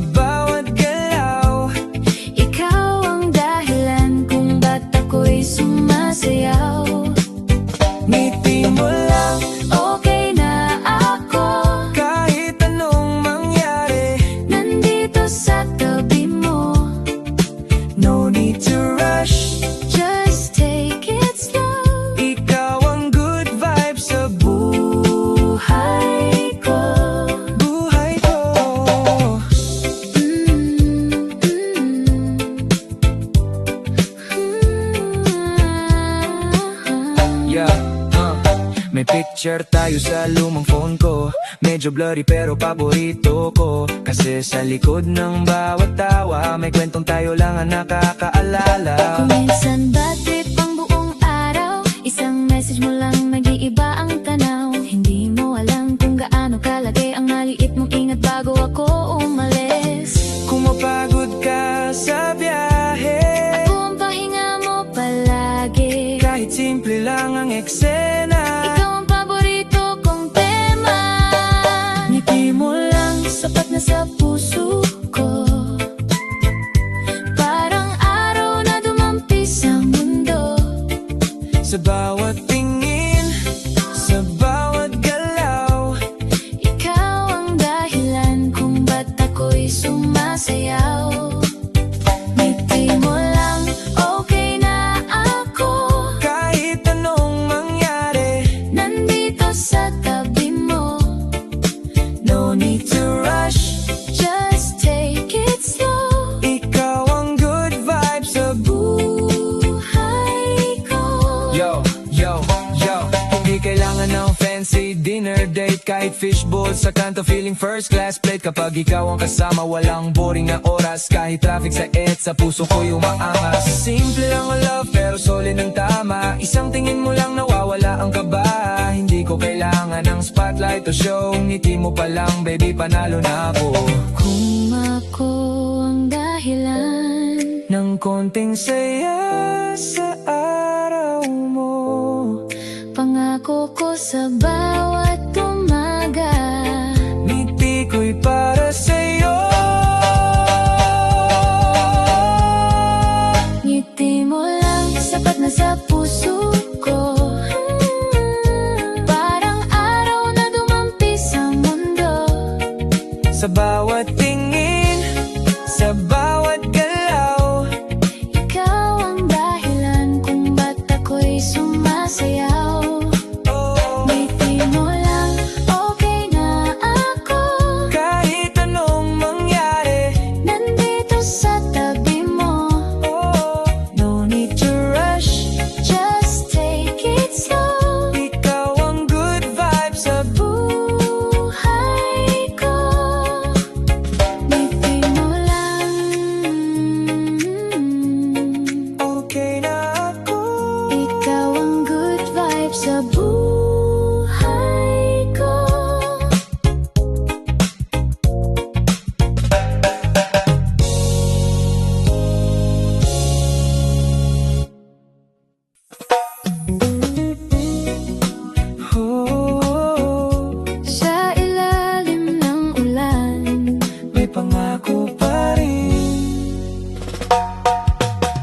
Share tayo sa lumang phone ko. Medyo blurry pero paborito ko. Kasi sa likod ng bawat tawa may kwentong tayo lang ang nakakaalala. Kung minsan bad trip ang buong araw, isang message mo lang nag-iiba ang tanaw. Hindi mo alam kung gaano kalaki ang maliit mong ingat bago ako umalis. Kung mapagod ka sa biyahe, Ako ang pahinga mo palagi. kahit simple lang ang eksena, Ikaw ang paborito kong tema. Ngiti mo lang sapat na sa puso ko. Parang araw na dumampi sa mundo. sa bawat tingin, sa bawat galaw, Ikaw ang dahilan kung ba't ako'y sumasayaw. Ngiti mo lang, okay na ako. kahit anong mangyari. Nandito sa tabi mo. No need to rush, just take it slow. Ikaw ang good vibes sa Buhay ko. Yo, yo, yo. Hindi kailangan ng fancy dinner date, kahit fishbowl sa kanto feeling first class plate. Kapag ikaw ang kasama, walang boring na oras. Kahit traffic sa sa puso ko'y umaangas. Simple lang ang love pero solid ng tama. Isang tingin mo lang nawawala ang kaba. Hindi ko kailangan ng spotlight o show. Ngiti mo pa lang baby, panalo na ako. Kung ako ang dahilan, Ng konting saya sa araw mo, pangako ko sa bawat umaga. ngiti ko'y para sa'yo. Ngiti mo lang sapat na sa puso ko. Parang araw na dumampi sa mundo. Sa bawat tingin, sa bawat galaw, Ikaw ang dahilan kung ba't ako'y sumasayaw. oh, Ngiti mo lang, okay na ako. kahit anong mangyari. Nandito sa tabi mo. Oh, No need to rush, just take it slow. ikaw ang good vibes sa Buhay ko. Ngiti mo lang, okay na ako. ikaw ang good vibes sa buhay ko. Oh, Sa ilalim ng ulan, may pangako pa rin.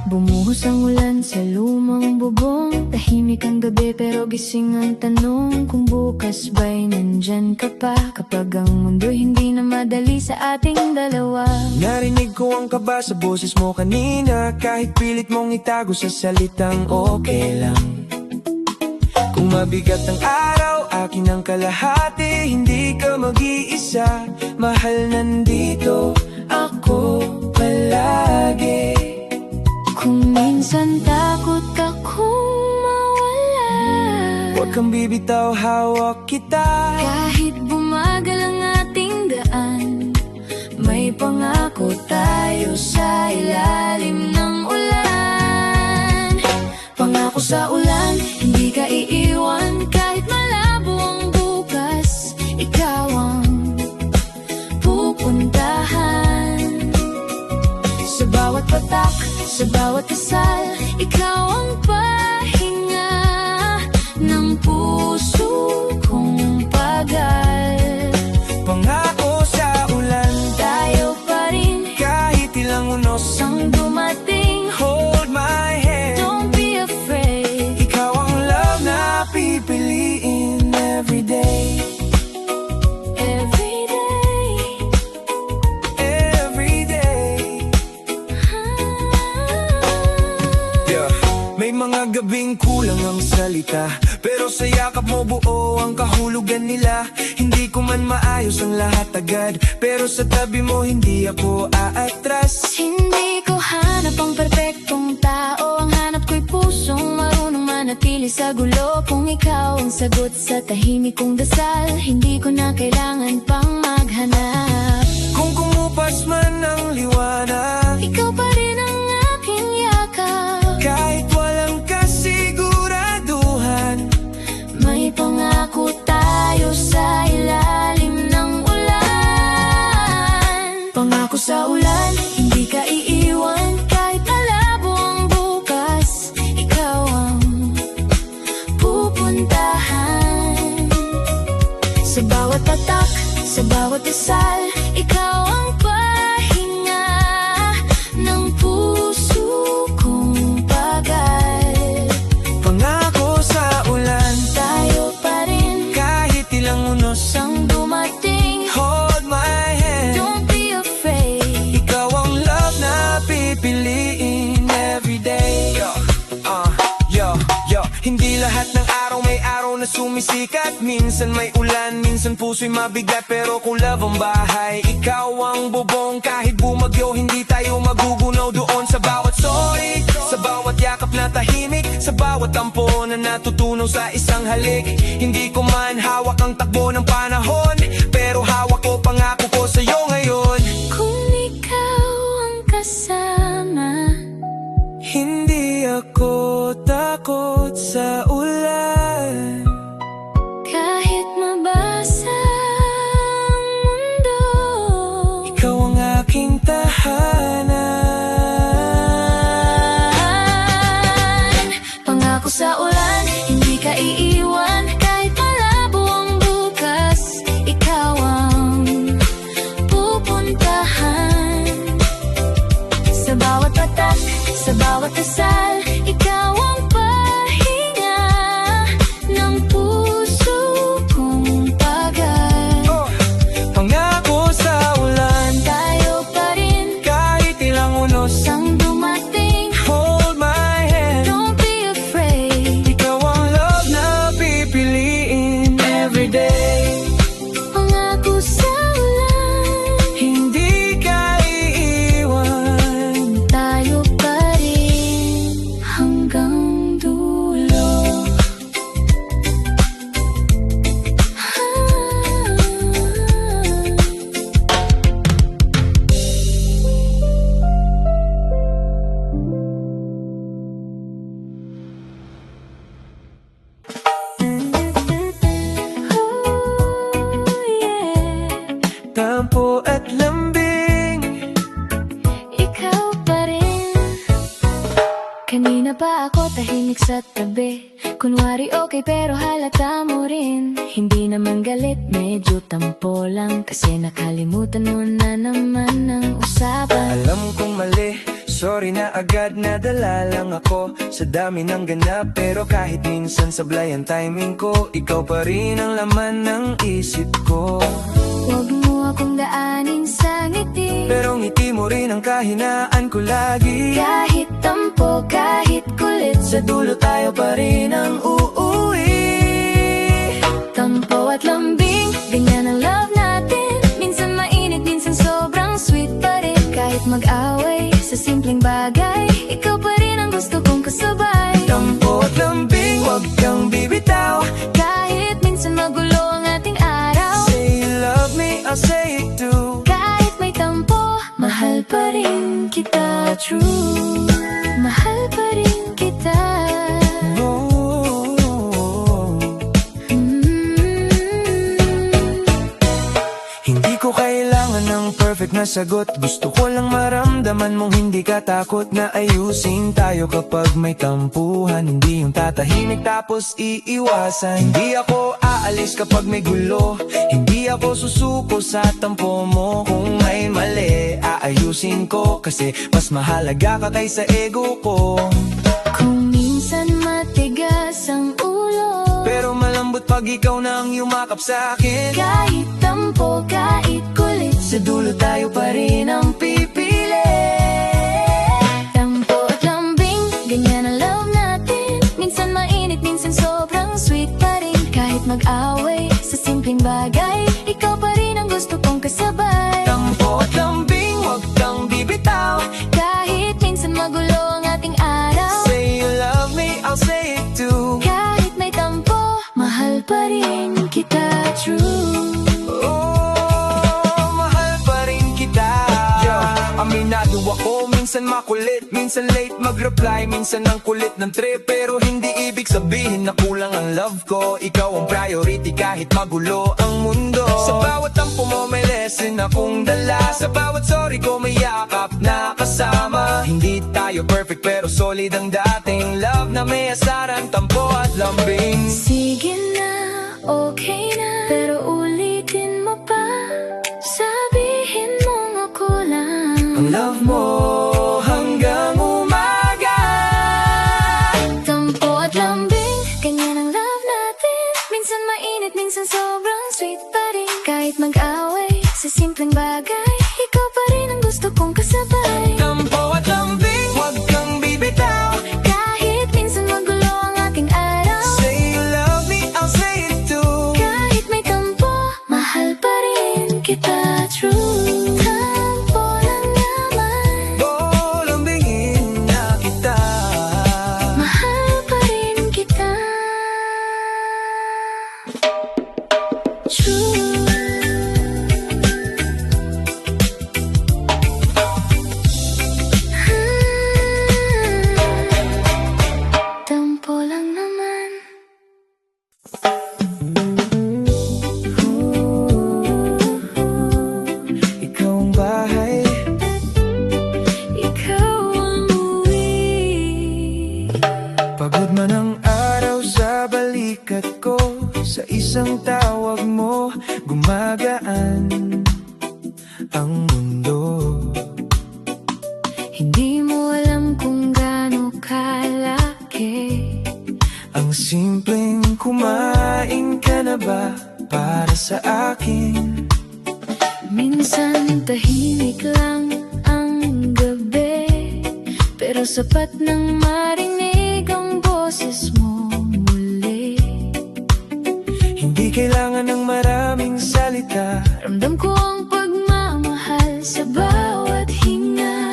bumuhos ang ulan sa lumang bubong. Tahimik ang gabi pero gising ang tanong kung bukas ba'y nandyan ka pa. Kapag ang mundo'y hindi na madali sa ating dalawa. Narinig ko ang kaba sa boses mo kanina, kahit pilit mong itago sa salitang okay lang. Kung mabigat ang araw, akin ang kalahati. Hindi ka mag-iisa, mahal, nandito ako palagi. Kung minsan takot akong mawala, Huwag kang bibitaw, hawak kita. kahit bumagal ang ating daan, may pangako tayo sa ilalim ng ulan. Pangako sa ulan, hindi ka iiwan. Kahit malabo ang bukas, ikaw ang pupuntahan. Sa bawat patak, sa bawat kasal, ikaw ang pahinga ng puso kong pagal. Pangako sa ulan, Tayo pa rin, kahit ilang unos sang dumating. hold my hand. Don't be afraid. Ikaw ang love na pipiliin everyday. Every day, Everyday. Yeah. May mga gabing kulang ang salita, pero sa yakap mo buo ang kahulugan nila. Hindi ko man maayos ang lahat agad, pero sa tabi mo hindi ako aatras. hindi ko hanap ang perpektong tao. Ang hanap ko'y pusong marunong manatili sa gulo. Kung ikaw ang sagot sa tahimik kong dasal. Hindi ko na kailangan pang maghanap. Kung kumupas man ang liwanag, Ikaw pa rin ang aking yakap. kahit walang kasiguraduhan, May pangako tayo sa ilalim ng ulan. Pangako sa ulan, hindi ka iiwan. Kahit malabo ang bukas, ikaw ang pupuntahan. Sa bawat patak, sa bawat dasal, ikaw ang pahinga ng puso kong pagal. pangako sa ulan, Tayo pa rin kahit ilang unos sang dumating. hold my hand. Don't be afraid. Ikaw ang love na pipiliin everyday. Yo. Hindi lahat ng araw may araw na sumisikat. Minsan may ulan, minsan puso'y mabigat. Pero kung love ang bahay, ikaw ang bubong. Kahit bumagyo, hindi tayo magugunaw doon. Sa bawat sorry, sa bawat yakap na tahimik, sa bawat tampo na natutunaw sa isang halik. Hindi ko man hawak ang takbo ng panahon, pero hawak ko pangako ko sa'yo ngayon. Kung ikaw ang kasama, Hindi ako takot sa ulan. kahit mabasa ang mundo, Ikaw ang aking tahanan. pangako sa ulan, hindi ka iiwan. Kahit malabo ang bukas, ikaw ang pupuntahan. Sa bawat patak, sa bawat dasal, ikaw ang pahinga ng puso kong pagal. Pangako sa ulan, Tayo pa rin kahit ilang unos sang dumating. hold my hand. Don't be afraid. Ikaw ang love na pipiliin everyday. Pangako sa ulan, Hindi ka iiwan. tayo pa rin hanggang dulo. Tampo at lambing, Ikaw pa rin. Kanina pa ako tahimik sa tabi. Kunwari okay pero halata mo rin. Hindi naman galit, medyo tampo lang. Kasi nakalimutan mo na naman ang usapan. alam kong mali. Sorry na agad, nadala lang ako sa dami ng ganap. Pero kahit minsan sablay ang timing ko, ikaw pa rin ang laman ng isip ko. Huwag mo akong daanin sa ngiti. Pero ngiti mo rin ang kahinaan ko lagi. Kahit tampo, kahit kulit, Sa dulo tayo pa rin ang uuwi. tampo at lambing, ganyan ang love natin. Minsan mainit, minsan sobrang sweet pa rin. Kahit mag-away sa simpleng bagay, ikaw pa rin ang gusto kong kasabay. Tampo at lambing, wag kang bibitaw. Kahit minsan magulo ang ating araw, Say you love me, I'll say it too. kahit may tampo, mahal pa rin kita. True, mahal pa rin kita. Oh. Hindi ko kailangan ng perfect na sagot. Gusto ko lang maramdaman mong hindi ka takot na ayusin tayo kapag may tampuhan. Hindi yung tatahimik tapos iiwasan. Hindi ako aalis kapag may gulo. Hindi ako susuko sa tampo mo. Kung may mali, aayusin ko. Kasi mas mahalaga ka kaysa ego ko. Kung minsan matigas ang ulo, Pero malambot pag ikaw na ang yumakap sa akin. kahit tampo, kahit kulit, Sa dulo tayo pa rin ang pipili. tampo at lambing, ganyan ang love natin. Minsan mainit, minsan sobrang sweet pa rin. Kahit mag-away sa simpleng bagay, ikaw pa rin ang gusto kong kasabay. Tampo at lambing, wag kang bibitaw. Kahit minsan magulo ang ating araw, Say you love me, I'll say it too. kahit may tampo, mahal Aminado ako, minsan makulit, minsan late mag-reply, minsan ang kulit ng trip. Pero hindi ibig sabihin na kulang ang love ko. Ikaw ang priority kahit magulo ang mundo. Sa bawat tampo mo may lesson akong dala. Sa bawat sorry ko may yakap na kasama. Hindi tayo perfect pero solid ang dating love na may asaran, tampo at lambing. Sige na, okay na, pero ulitin mo pa. Sabihin mong ako lang Ang love mo hanggang umaga. tampo at lambing, ganyan ang love natin. Minsan mainit, minsan sobrang sweet pa rin. Kahit mag-away sa simpleng bagay, ikaw pa rin ang gusto kong kasabay. Tampo at lambing, huwag kang bibitaw. Kahit minsan magulo ang aking araw, Say you love me, I'll say it too. kahit may tampo, mahal pa rin kita true. Tampo lang naman, Oh, lambingin na kita. mahal pa rin kita true. Tampo lang naman. Ikaw ang bahay, Ikaw ang uwi. pagod man ang araw sa balikat ko. Sa isang tawag mo, gumagaan ang mundo. Hindi mo alam kung gaano kalaki Ang simpleng kumain ka na ba para sa akin? minsan tahimik lang ang gabi, pero sapat nang marinig ang boses mo muli. Hindi kailangan ng maraming salita. Ramdam ko ang pagmamahal sa bawat hinga.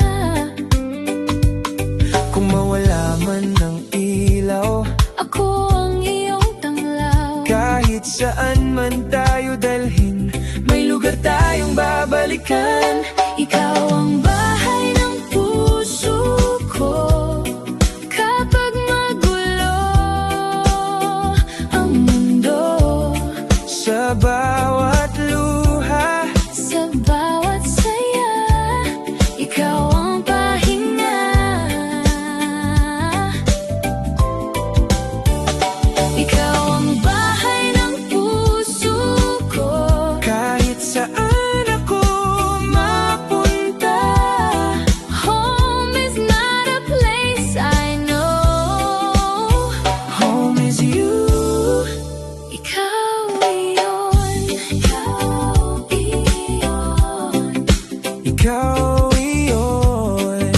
Kung mawala man ng ilaw, Ako ang iyong tanglaw. kahit saan man tayo dalhin, may lugar tayong babalikan. Ikaw ang bahay ng puso ko. Kapag magulo ang mundo, Sa bawat luha, sa bawat saya, ikaw ang pahinga. Ikaw ang bahay ng puso ko. kahit saan ako mapunta. Home is not a place I know. Home is you. Ikaw iyon, ikaw iyon. Ikaw iyon.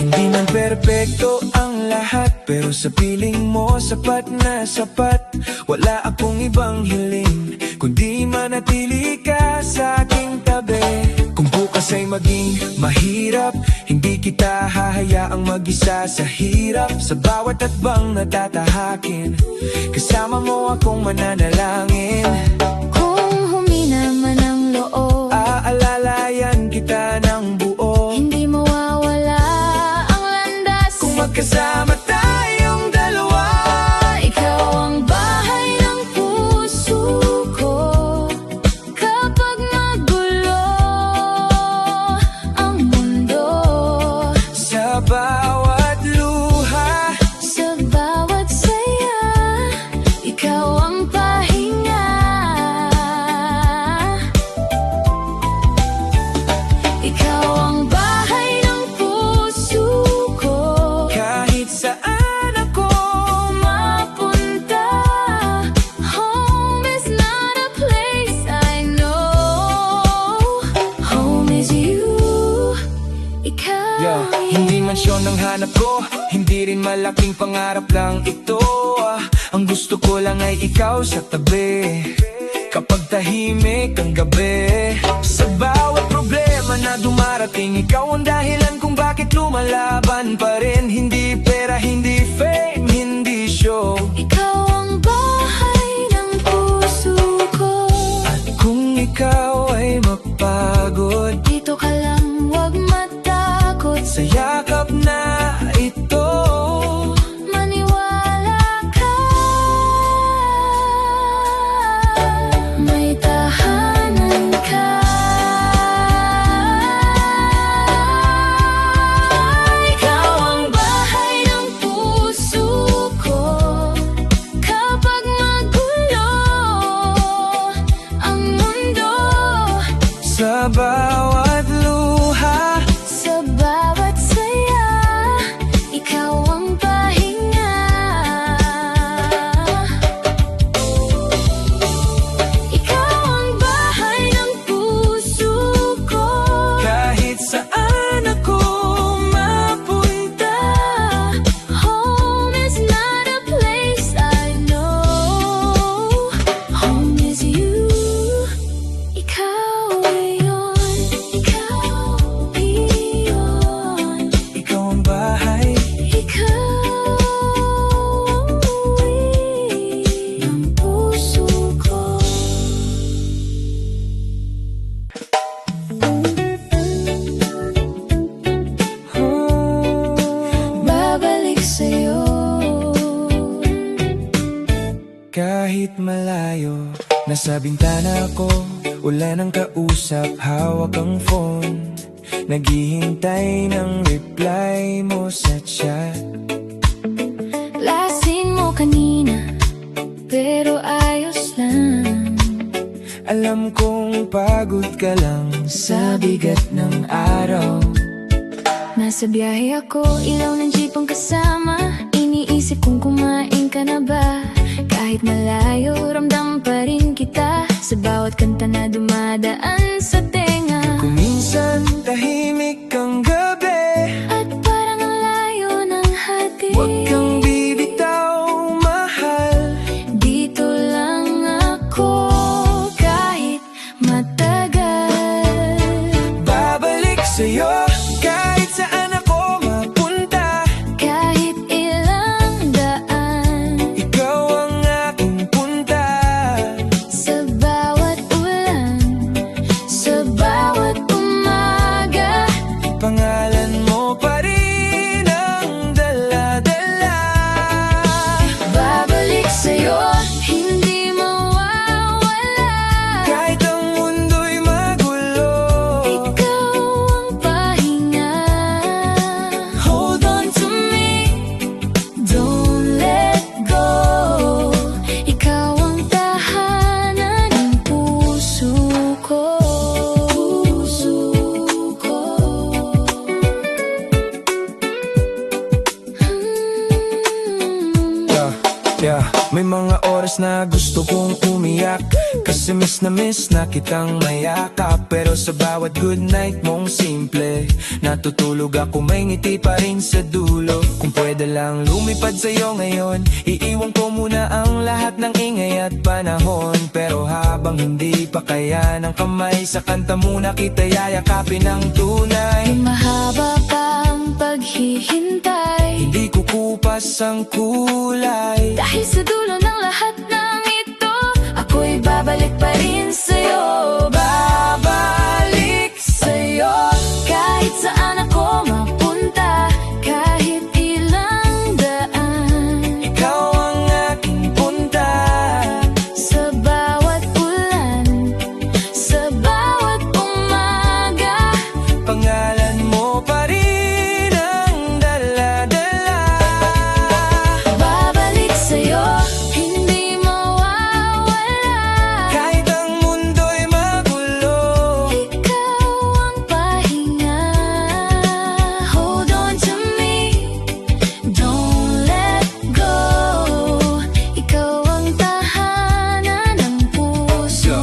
Hindi man perpekto ang lahat, pero sa piling mo sapat na sapat. Wala akong ibang hiling, kundi manatili ka sa aking tabi. Kung bukas ay maging mahirap, hindi kita hahayaang mag-isa sa hirap. Sa bawat atbang natatahakin, kasama mo akong mananalangin. Kung humina man ang loob, Aalalayan kita ng buo. hindi mawawala ang landas. Kung magkasama tayong dalawa, Ikaw ang bahay ng puso ko. Kapag magulo ang mundo, sa bawat luha, sa bawat saya, ikaw ang pahinga. Ikaw ang bahay ng puso ko. kahit saan ako Mapunta, home is not a place I know. Home is you, ikaw. Hindi mansyon ang hanap ko, hindi rin malaking pangarap lang ito. Ang gusto ko lang ay ikaw sa tabi, kapag tahimik ang gabi. Sa bawat problema na dumarating, ikaw ang dahilan kung bakit lumalaban pa rin. Hindi pera, hindi fame, hindi show. Ikaw ang bahay ng puso ko. At kung ikaw pagod. Dito ka lang, huwag matakot. Sa yakap na ito, Maniwala ka, may tahanan ka. Ikaw ang bahay ng puso ko. Kapag magulo ang mundo, sa bawat luha, sa bawat saya, ikaw ang pahinga. Ikaw ang bahay ng puso ko. kahit saan ako mapunta. Home is not a place I know. Home is you. Ikaw iyon. Ikaw iyon. Ikaw ang bahay, Ikaw ang uwi ng puso ko. Babalik sa'yo. kahit malayo. Nasa bintana ko, wala nang kausap, hawak ang phone. Naghihintay ng reply mo sa chat. Lasin mo kanina, pero ayos lang. Alam kong pagod ka lang sa bigat ng araw. Nasa biyahe ako, ilaw ng jeep ang kasama. Iniisip kong kumain ka na ba? Kahit malayo, ramdam pa rin kita sa bawat kanta na dumadaan sa tenga. Kung minsan tahimik ang gabi, At parang ang layo ng hati, huwag kang bibitaw, mahal. dito lang ako kahit matagal. Babalik sa'yo kahit saan ako mapunta. Kahit ilang daan, Ikaw ang aking punta. sa bawat ulan, sa bawat umaga, Pangalan mo pa rin ang dala-dala. babalik sa'yo, hindi mawawala. Kahit ang mundo'y magulo, Ikaw ang pahinga. Hold on to me, don't let go. Ikaw ang tahanan ng puso ko. Puso ko. yeah. May mga oras na gusto kong umiyak, kasi miss na kitang mayakap. Pero sa bawat good night mong simple, natutulog ako, may ngiti pa rin sa dulo. Kung pwede lang lumipad sa'yo ngayon, iiwan ko muna ang lahat ng ingay at panahon. Pero habang hindi pa kaya ng kamay, sa kanta muna kita yayakapin ng tunay. Mahaba pang paghihintay, Hindi kukupas ang kulay. dahil sa dulo ng lahat ng ito, ako'y babalik pa rin sa'yo. Babalik sa'yo, kahit saan ako mapunta, kahit ilang daan, Ikaw ang aking punta. sa bawat ulan, sa bawat umaga, Pangalan mo pa rin ang dala-dala. babalik sa'yo, hindi mawawala. Kahit ang mundo'y magulo, Ikaw ang pahinga. Hold on to me, don't let go. Ikaw ang tahanan ng puso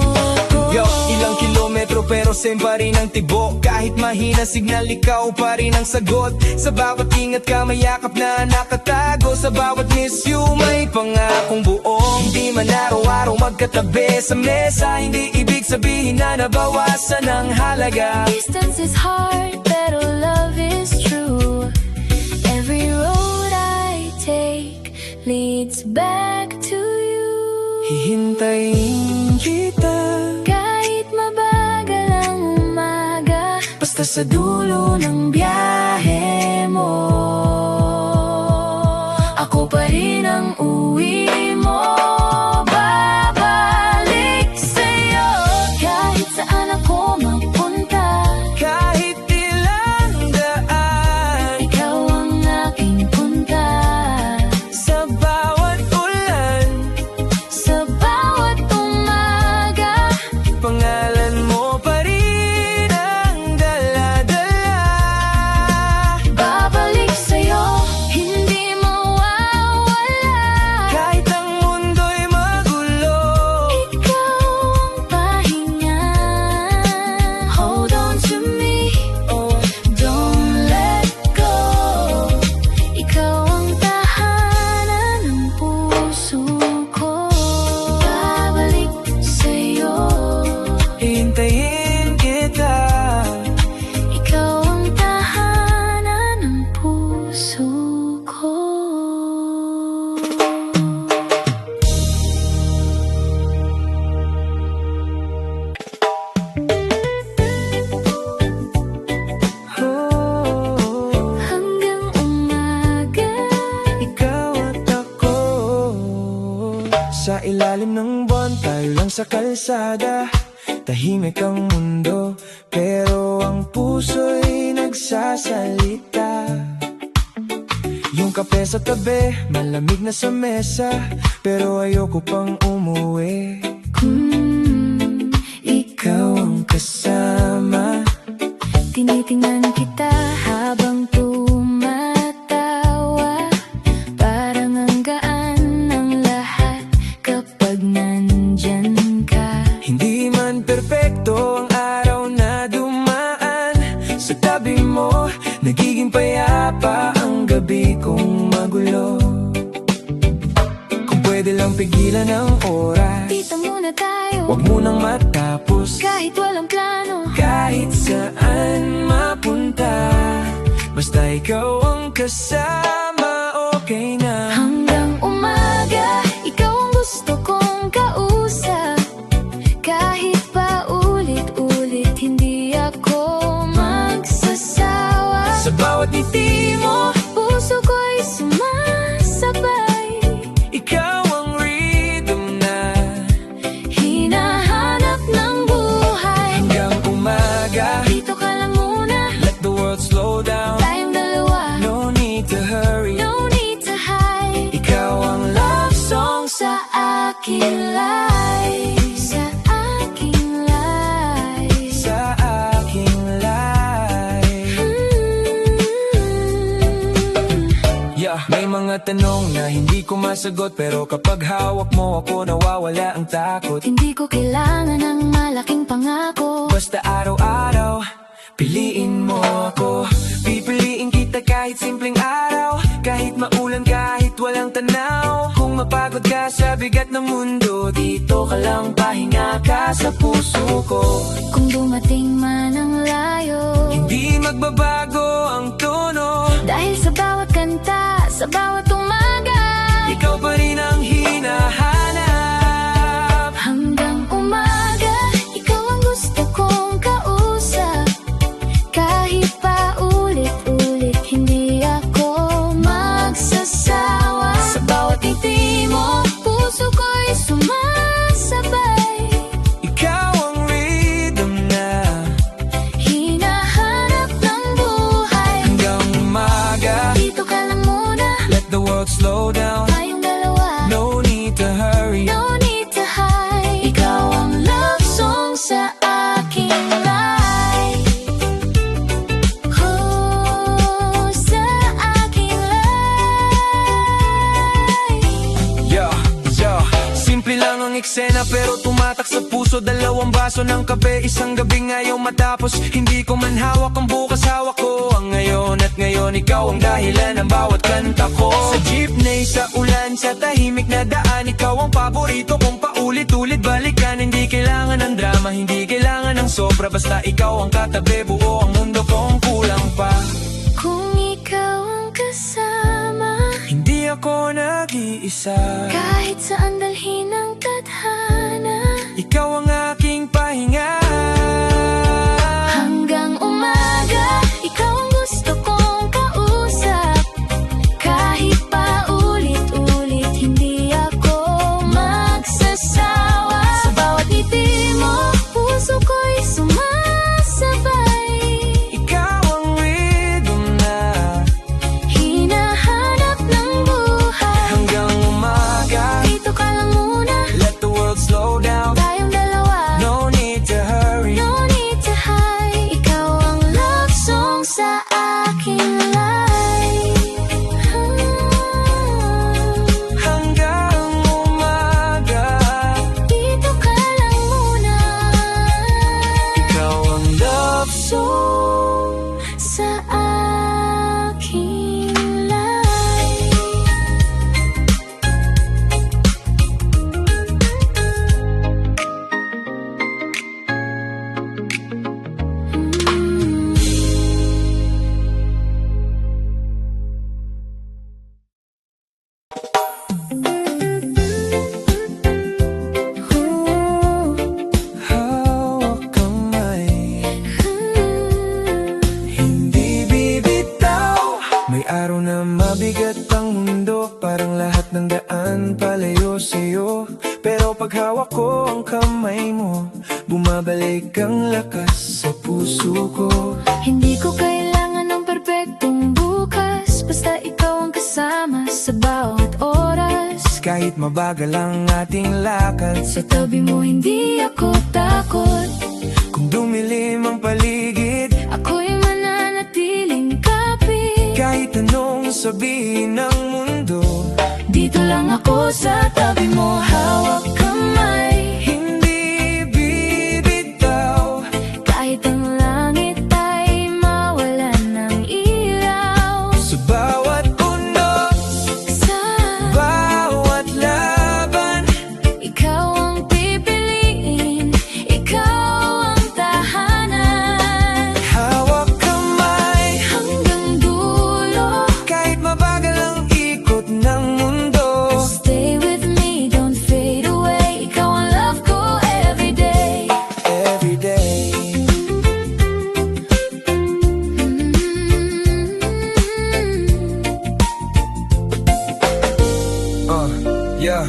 ko. yo, ilang kilometro pero same pa rin ang tibok. Kahit mahina signal, ikaw pa rin ang sagot. Sa bawat ingat ka, may yakap na nakatago. Sa bawat miss you, may pangakong buo. Hindi man araw-araw magkatabi sa mesa, hindi ibig sabihin na nabawasan ang halaga. Distance is hard, pero love is true. Every road I take leads back to you. Hihintayin kita Kahit mabagal ang sa dulo ng biyahe mo, ako pa rin ang uwi mo. Babalik sa'yo kahit saan ako mapunta, Kahit ilang daan, ikaw ang aking punta. sa bawat ulan, Sa bawat umaga, pangalan mo pa rin ang dala-dala. babalik sa'yo, hindi mawawala. Kahit ang mundo'y magulo, Ikaw ang pahinga. Hold on to me, oh, don't let go. Ikaw ang tahanan ng puso ko. Babalik sa'yo, hintayin kita. ikaw ang tahanan ng puso ko. Oh, Hanggang umaga, ikaw at ako. Sa ilalim ng buwan, tayo lang sa kalsada. Tahimik ang mundo, pero ang puso'y nagsasalita. Yung kape sa tabi, malamig na sa mesa, pero ayoko pang umuwi. ikaw Ikaw ang kasama, tinitingnan kita habang tumatawa. Parang ang gaan ng lahat kapag nandyan ka. hindi man perpekto ang araw na dumaan. Sa tabi mo, nagiging payapa ang gabi kong magulo. Kung pwede lang pigilan ang oras, Dito muna tayo, wag munang matapos. kahit walang plano. Kahit saan mapunta, basta ikaw ang kasama, okay na. Hanggang umaga, ikaw ang gusto kong kausap. Kahit pa ulit-ulit, hindi ako magsasawa. Sa bawat ngiti mo, Puso ko'y sumasabay, ikaw ang rhythm na. hinahanap ng buhay. Hanggang umaga, Dito ka lang muna, let the world slow down. tayong dalawa, No need to hurry. no need to hide. Ikaw ang love song Sa aking life, sa aking life. sa aking life. Yeah, may mga tanong na hindi ko masagot, pero kapag hawak mo ako, nawawala ang takot. Hindi ko kailangan ng malaking pangako. Basta araw-araw, piliin mo ako. Pipiliin kita kahit simpleng araw, kahit maulan, kahit walang tanaw. Kung mapagod ka sa bigat ng mundo, dito ka lang, pahinga ka sa puso ko. Kung dumating man ang layo, Hindi magbabago ang tono, dahil sa bawat kanta, sa bawat umaga, ikaw pa rin ang hinahanap. hanggang umaga, ikaw ang gusto kong kausap. Kahit pa ulit-ulit, hindi ako magsasawa. Sa bawat ngiti mo, puso ko'y sumasabay, Ikaw ang rhythm na. hinahanap ng buhay. Hanggang umaga, Dito ka lang muna, let the world slow down. tayong dalawa, No need to hurry. no need to hide. Ikaw ang love song sa aking life. Oh, sa aking life. Yeah, yeah. Simple lang ang eksena pero tumatak sa puso. Dalawang baso ng kape, isang gabing ayaw matapos. Hindi ko man hawak ang bukas, hawak ko ang ngayon. At ngayon ikaw ang dahilan ng bawat kanta ko. Sa jeepney, sa ulan, sa tahimik na daan, ikaw ang paborito kong paulit-ulit balikan. Hindi kailangan ng drama, hindi kailangan ng sobra. Basta ikaw ang katabi, buo ang mundo kong kulang pa. Kung ikaw ang kasama, Hindi ako nag-iisa. kahit saan dalhin ang tadhana, Ikaw ang aking pahinga. hanggang umaga. kahit mabagal ang ating lakad. Sa tabi mo hindi ako takot, Kung dumilim ang paligid, ako'y mananatiling kapit. kahit anong sabihin ng mundo, Dito lang ako sa tabi mo, hawak kamay. hindi bibitaw. Kahit ang langit ay mawalan ng ilaw. Sa bawat unos, Sa bawat laban, ikaw ang pipiliin, ikaw ang tahanan. hawak kamay. Hanggang dulo, Kahit mabagal ang ikot ng mundo, stay with me, don't fade away. Ikaw ang love ko everyday. everyday. Yeah.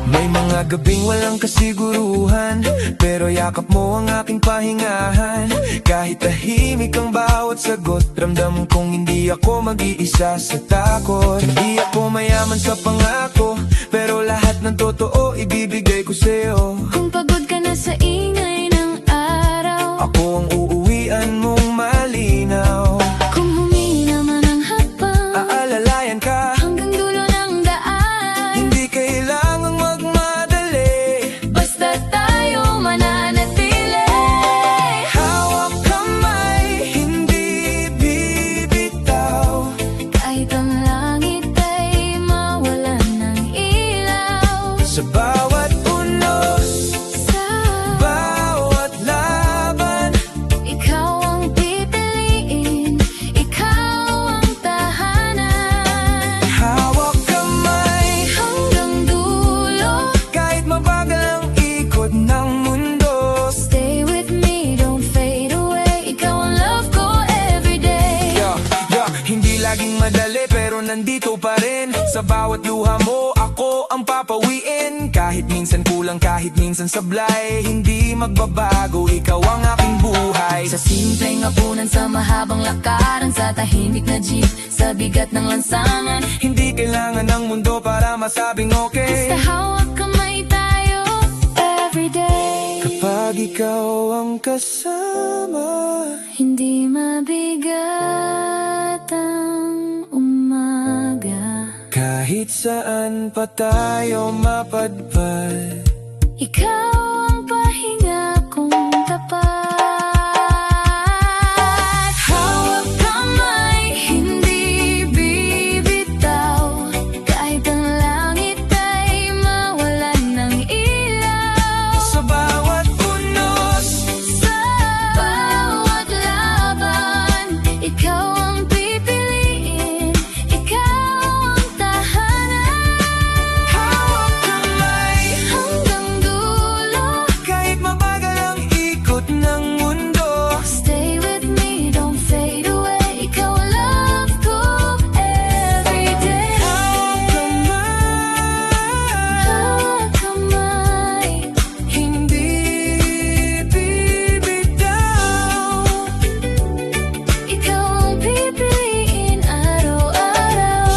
May mga gabing walang kasiguruhan, pero yakap mo ang aking pahingahan. Kahit tahimik ang bawat sagot, ramdam kong hindi ako mag-iisa sa takot. Hindi ako mayaman sa pangako, pero lahat ng totoo ibibigay ko sa'yo. Kung pagod ka na sa ingay ng araw, Ako ang uuwian mong malinaw. kung humingi naman ang hakbang, Aalalayan ka, hanggang dulo ng daan. hindi kailangang magmadali. Basta tayo mananatili. Hawak kamay, hindi bibitaw. Kahit ang langit ay mawalan ng ilaw. Sa bawat unos, Sa bawat laban, ikaw ang pipiliin, ikaw ang tahanan. hawak kamay. Hanggang dulo, Kahit mabagal ang ikot ng mundo, stay with me, don't fade away. Ikaw ang love ko everyday. Hindi laging madali pero nandito pa rin. Sa bawat luha mo, ako ang papawiin. Kahit minsan kulang, kahit minsan sablay, hindi magbabago, ikaw ang aking buhay. Sa simpleng hapunan, sa mahabang lakaran, sa tahimik na jeep, sa bigat ng lansangan. Hindi kailangan ng mundo para masabing okay. Basta hawak kamay tayo everyday. Kapag ikaw ang kasama, Hindi mabigat ang umaga. kahit saan pa tayo mapadpad. Ikaw ang pahinga kong tapat. Hawak kamay, hindi bibitaw. Kahit ang langit ay mawalan ng ilaw. Sa bawat unos, Sa bawat laban, ikaw ang pipiliin, ikaw ang tahanan. hawak kamay. Hanggang dulo, Kahit mabagal ang ikot ng mundo, stay with me, don't fade away. Ikaw ang love ko everyday. hawak kamay. Hawak kamay, Hindi bibitaw. ikaw ang pipiliin araw-araw.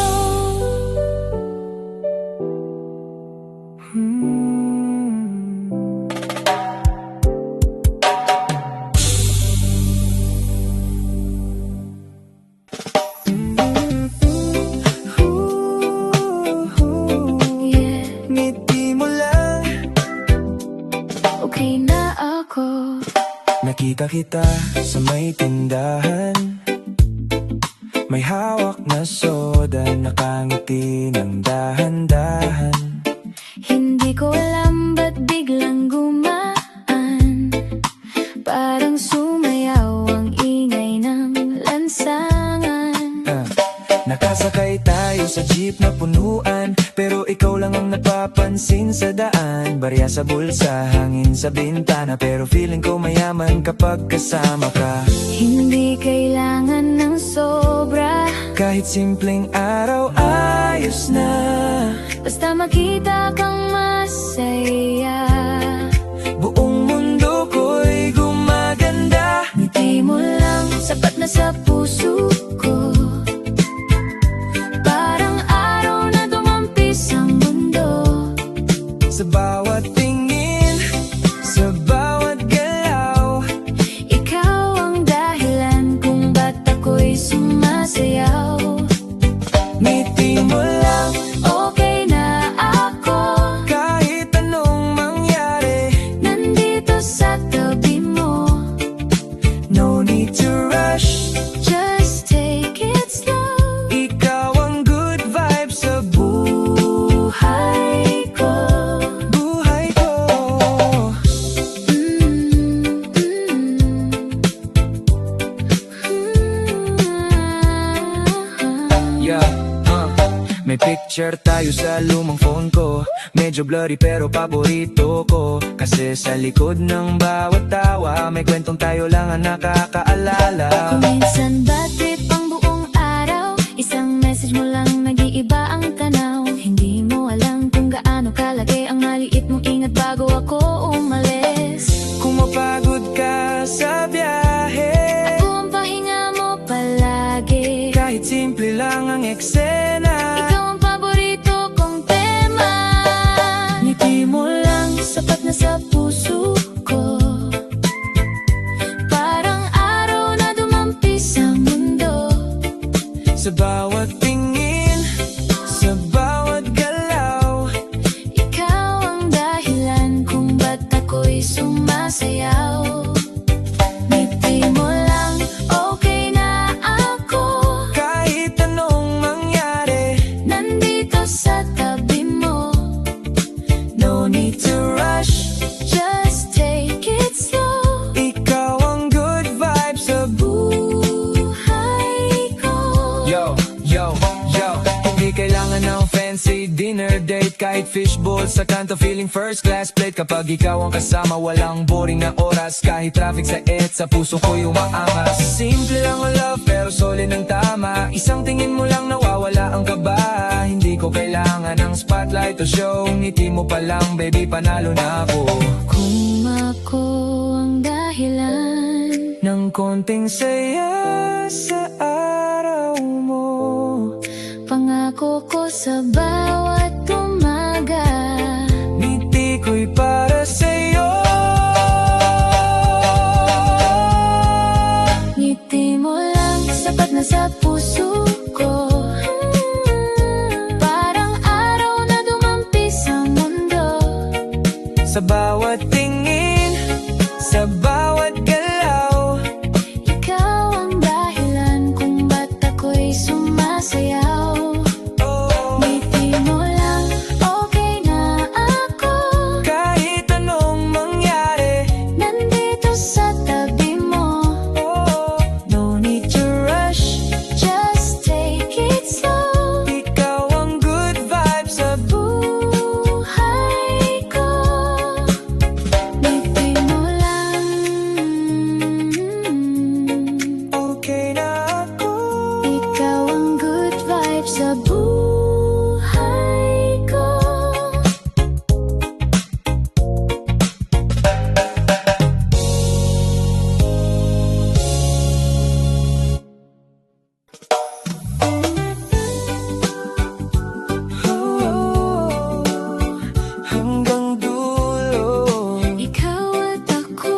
Yeah, Ngiti mo lang, okay na ako. nakita kita sa may tindahan. May hawak na soda, nakangiti ng dahan-dahan. Hindi ko alam ba't biglang gumaan. Parang sumayaw ang ingay ng lansangan. Nakasakay tayo sa jeep na punuan, pero ikaw lang ang napapansin sa daan. Barya sa bulsa, hangin sa bintana, pero feeling ko mayaman kapag kasama ka. Hindi kailangan ng sobra, Kahit simpleng araw, ayos na. basta makita kang masaya. Buong mundo ko'y gumaganda. Ngiti mo lang, sapat na sa puso ko. Parang araw na dumampis ang mundo. May picture tayo sa lumang phone ko, medyo blurry pero paborito ko. Kasi sa likod ng bawat tawa, may kwentong tayo lang ang nakakaalala. Kung minsan bad trip ang buong araw, isang message mo lang nag-iiba ang tanaw. Hindi mo alam kung gaano kalaki ang maliit mong ingat bago ako umalis. Kung mapagod ka sa biyahe, Ako ang pahinga mo palagi. kahit simple lang ang eksena, Ikaw ang paborito kong tema. Ngiti mo lang, sapat na sa puso ko. Parang araw na dumampi sa mundo. sa bawat tingin, sa bawat galaw, Ikaw ang dahilan kung ba't ako'y sumasayaw. Ngiti mo lang, okay na ako. kahit anong mangyari. Nandito sa tabi mo. No need to rush, Just take it slow. ikaw ang good vibes sa Buhay ko. Yo, yo, yo. Hindi kailangan ng fancy dinner date, kahit fishbowl sa kanto feeling first class plate. Kapag ikaw ang kasama, walang boring na oras. Kahit traffic sa sa puso ko'y umaangas. Simple lang ang love pero solid ng tama. Isang tingin mo lang nawawala ang kaba. Hindi ko kailangan ng spotlight o show. Ngiti mo pa lang baby, panalo na ako. Kung ako ang dahilan, Ng konting saya sa araw mo, pangako ko sa bawat umaga. ngiti ko'y para sa'yo. Ngiti mo lang, sapat na sa puso ko. Parang araw na dumampi sa mundo. Sa bawat tingin, sa bawat galaw, Ikaw ang dahilan kung ba't ako'y sumasayaw. oh, Ngiti mo lang, okay na ako. kahit anong mangyari. Nandito sa tabi mo. Oh, No need to rush, just take it slow. ikaw ang good vibes sa Buhay ko. Ngiti mo lang, okay na ako. ikaw ang good vibes sa buhay ko. Oh, hanggang dulo. Ikaw at ako.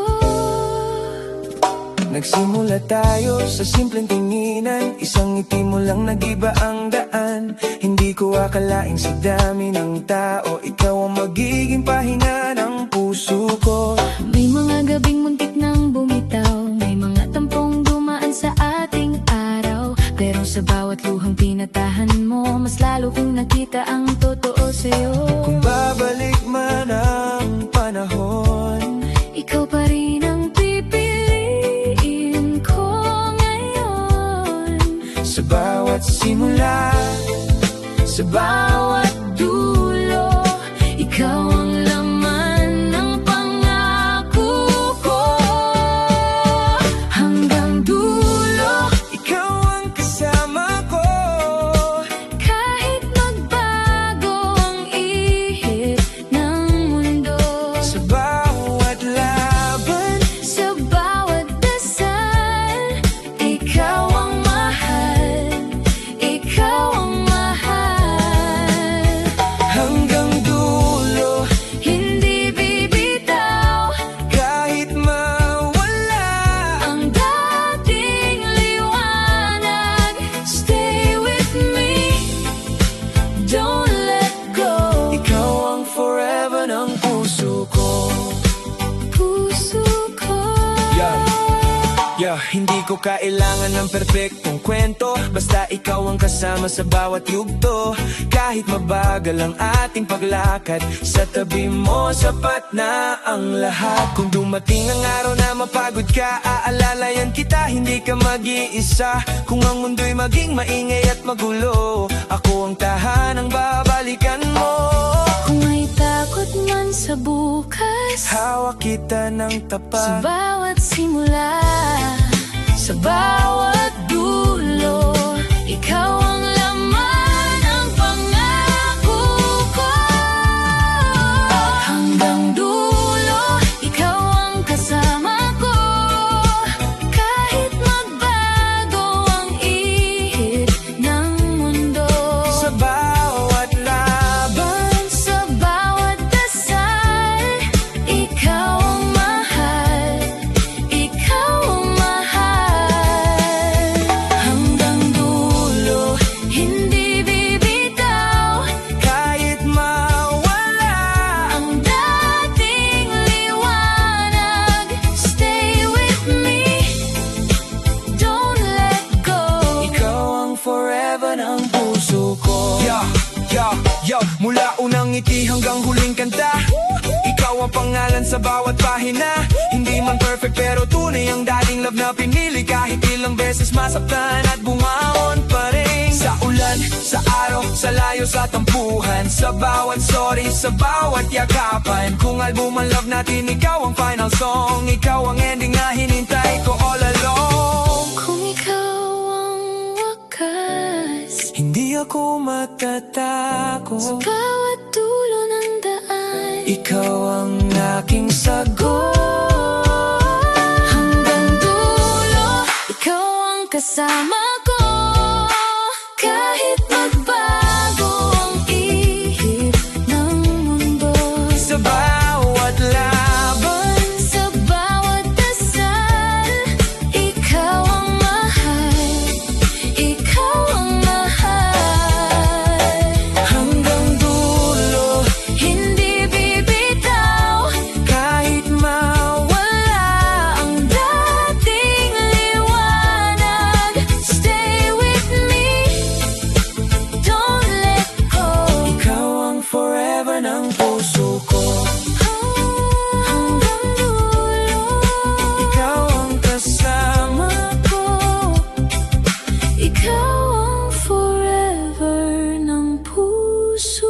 Nagsimula tayo sa simpleng tinginan, isang ngiti mo lang nag-iba ang daan. Hindi ko akalaing sa dami ng tao, ikaw ang magiging pahinga ng puso ko. May mga gabing muntik nang bumitaw, may mga tampong dumaan sa ating araw. Pero sa bawat luhang pinatahan mo, mas lalo kong nakita ang totoo sa'yo. Kung babalik man ang panahon, Ikaw pa rin ang pipiliin ko ngayon. sa bawat simula, sa bawat Dulo, ikaw ang laman ng pangako ko. Hanggang dulo, ikaw ang kasama ko. kahit magbago ang ihip ng mundo. Sa bawat laban, Sa bawat dasal, ikaw ang mahal. Ikaw ang mahal. hanggang dulo, Hindi ko kailangan ng perpektong kwento, basta ikaw ang kasama sa bawat yugto. Kahit mabagal ang ating paglakad, sa tabi mo sapat na ang lahat. Kung dumating ang araw na mapagod ka, aalalayan kita, hindi ka mag-iisa. Kung ang mundo'y maging maingay at magulo, ako ang tahanang babalikan mo. Kung may takot man sa bukas, Hawak kita ng sa tapat. bawat simula, sa bawat dulo, ikaw ang laman ng pangako ko. Hanggang dulo, ikaw ang kasama ko. Kahit magbago ang ihip ng mundo, Sa bawat laban, sa bawat dasal, ikaw ang mahal, ikaw ang mahal. Hanggang dulo, hindi bibitaw kahit mawala. ang dating liwanag. Stay with me, don't let go. Ikaw ang forever ng puso ko. Mula unang ngiti hanggang huling kanta, ikaw ang pangalan sa bawat pahina. Hindi man perfect pero tunay ang dating love na pinili. Kahit ilang beses masaktan at bumangon pa rin. Sa ulan, sa araw, sa layo, sa tampuhan, sa bawat sorry, sa bawat yakapan. Kung album ang love natin, ikaw ang final song. Ikaw ang ending na hinintay ko all along. Kung ikaw ang wakas, Hindi ako matatakot. sa bawat dulo ng daan, Ikaw ang aking sagot. hanggang dulo, ikaw ang kasama ko. Kahit magbago ang ihip ng mundo, Sa bawat laban, sa bawat dasal, ikaw ang mahal, ikaw ang mahal. hanggang dulo, Hindi bibitaw kahit mawala. ang dating liwanag. Stay with me, don't let go. Ikaw ang forever ng puso ko. Hanggang dulo, Ikaw ang kasama. ko. Ikaw ang forever ng puso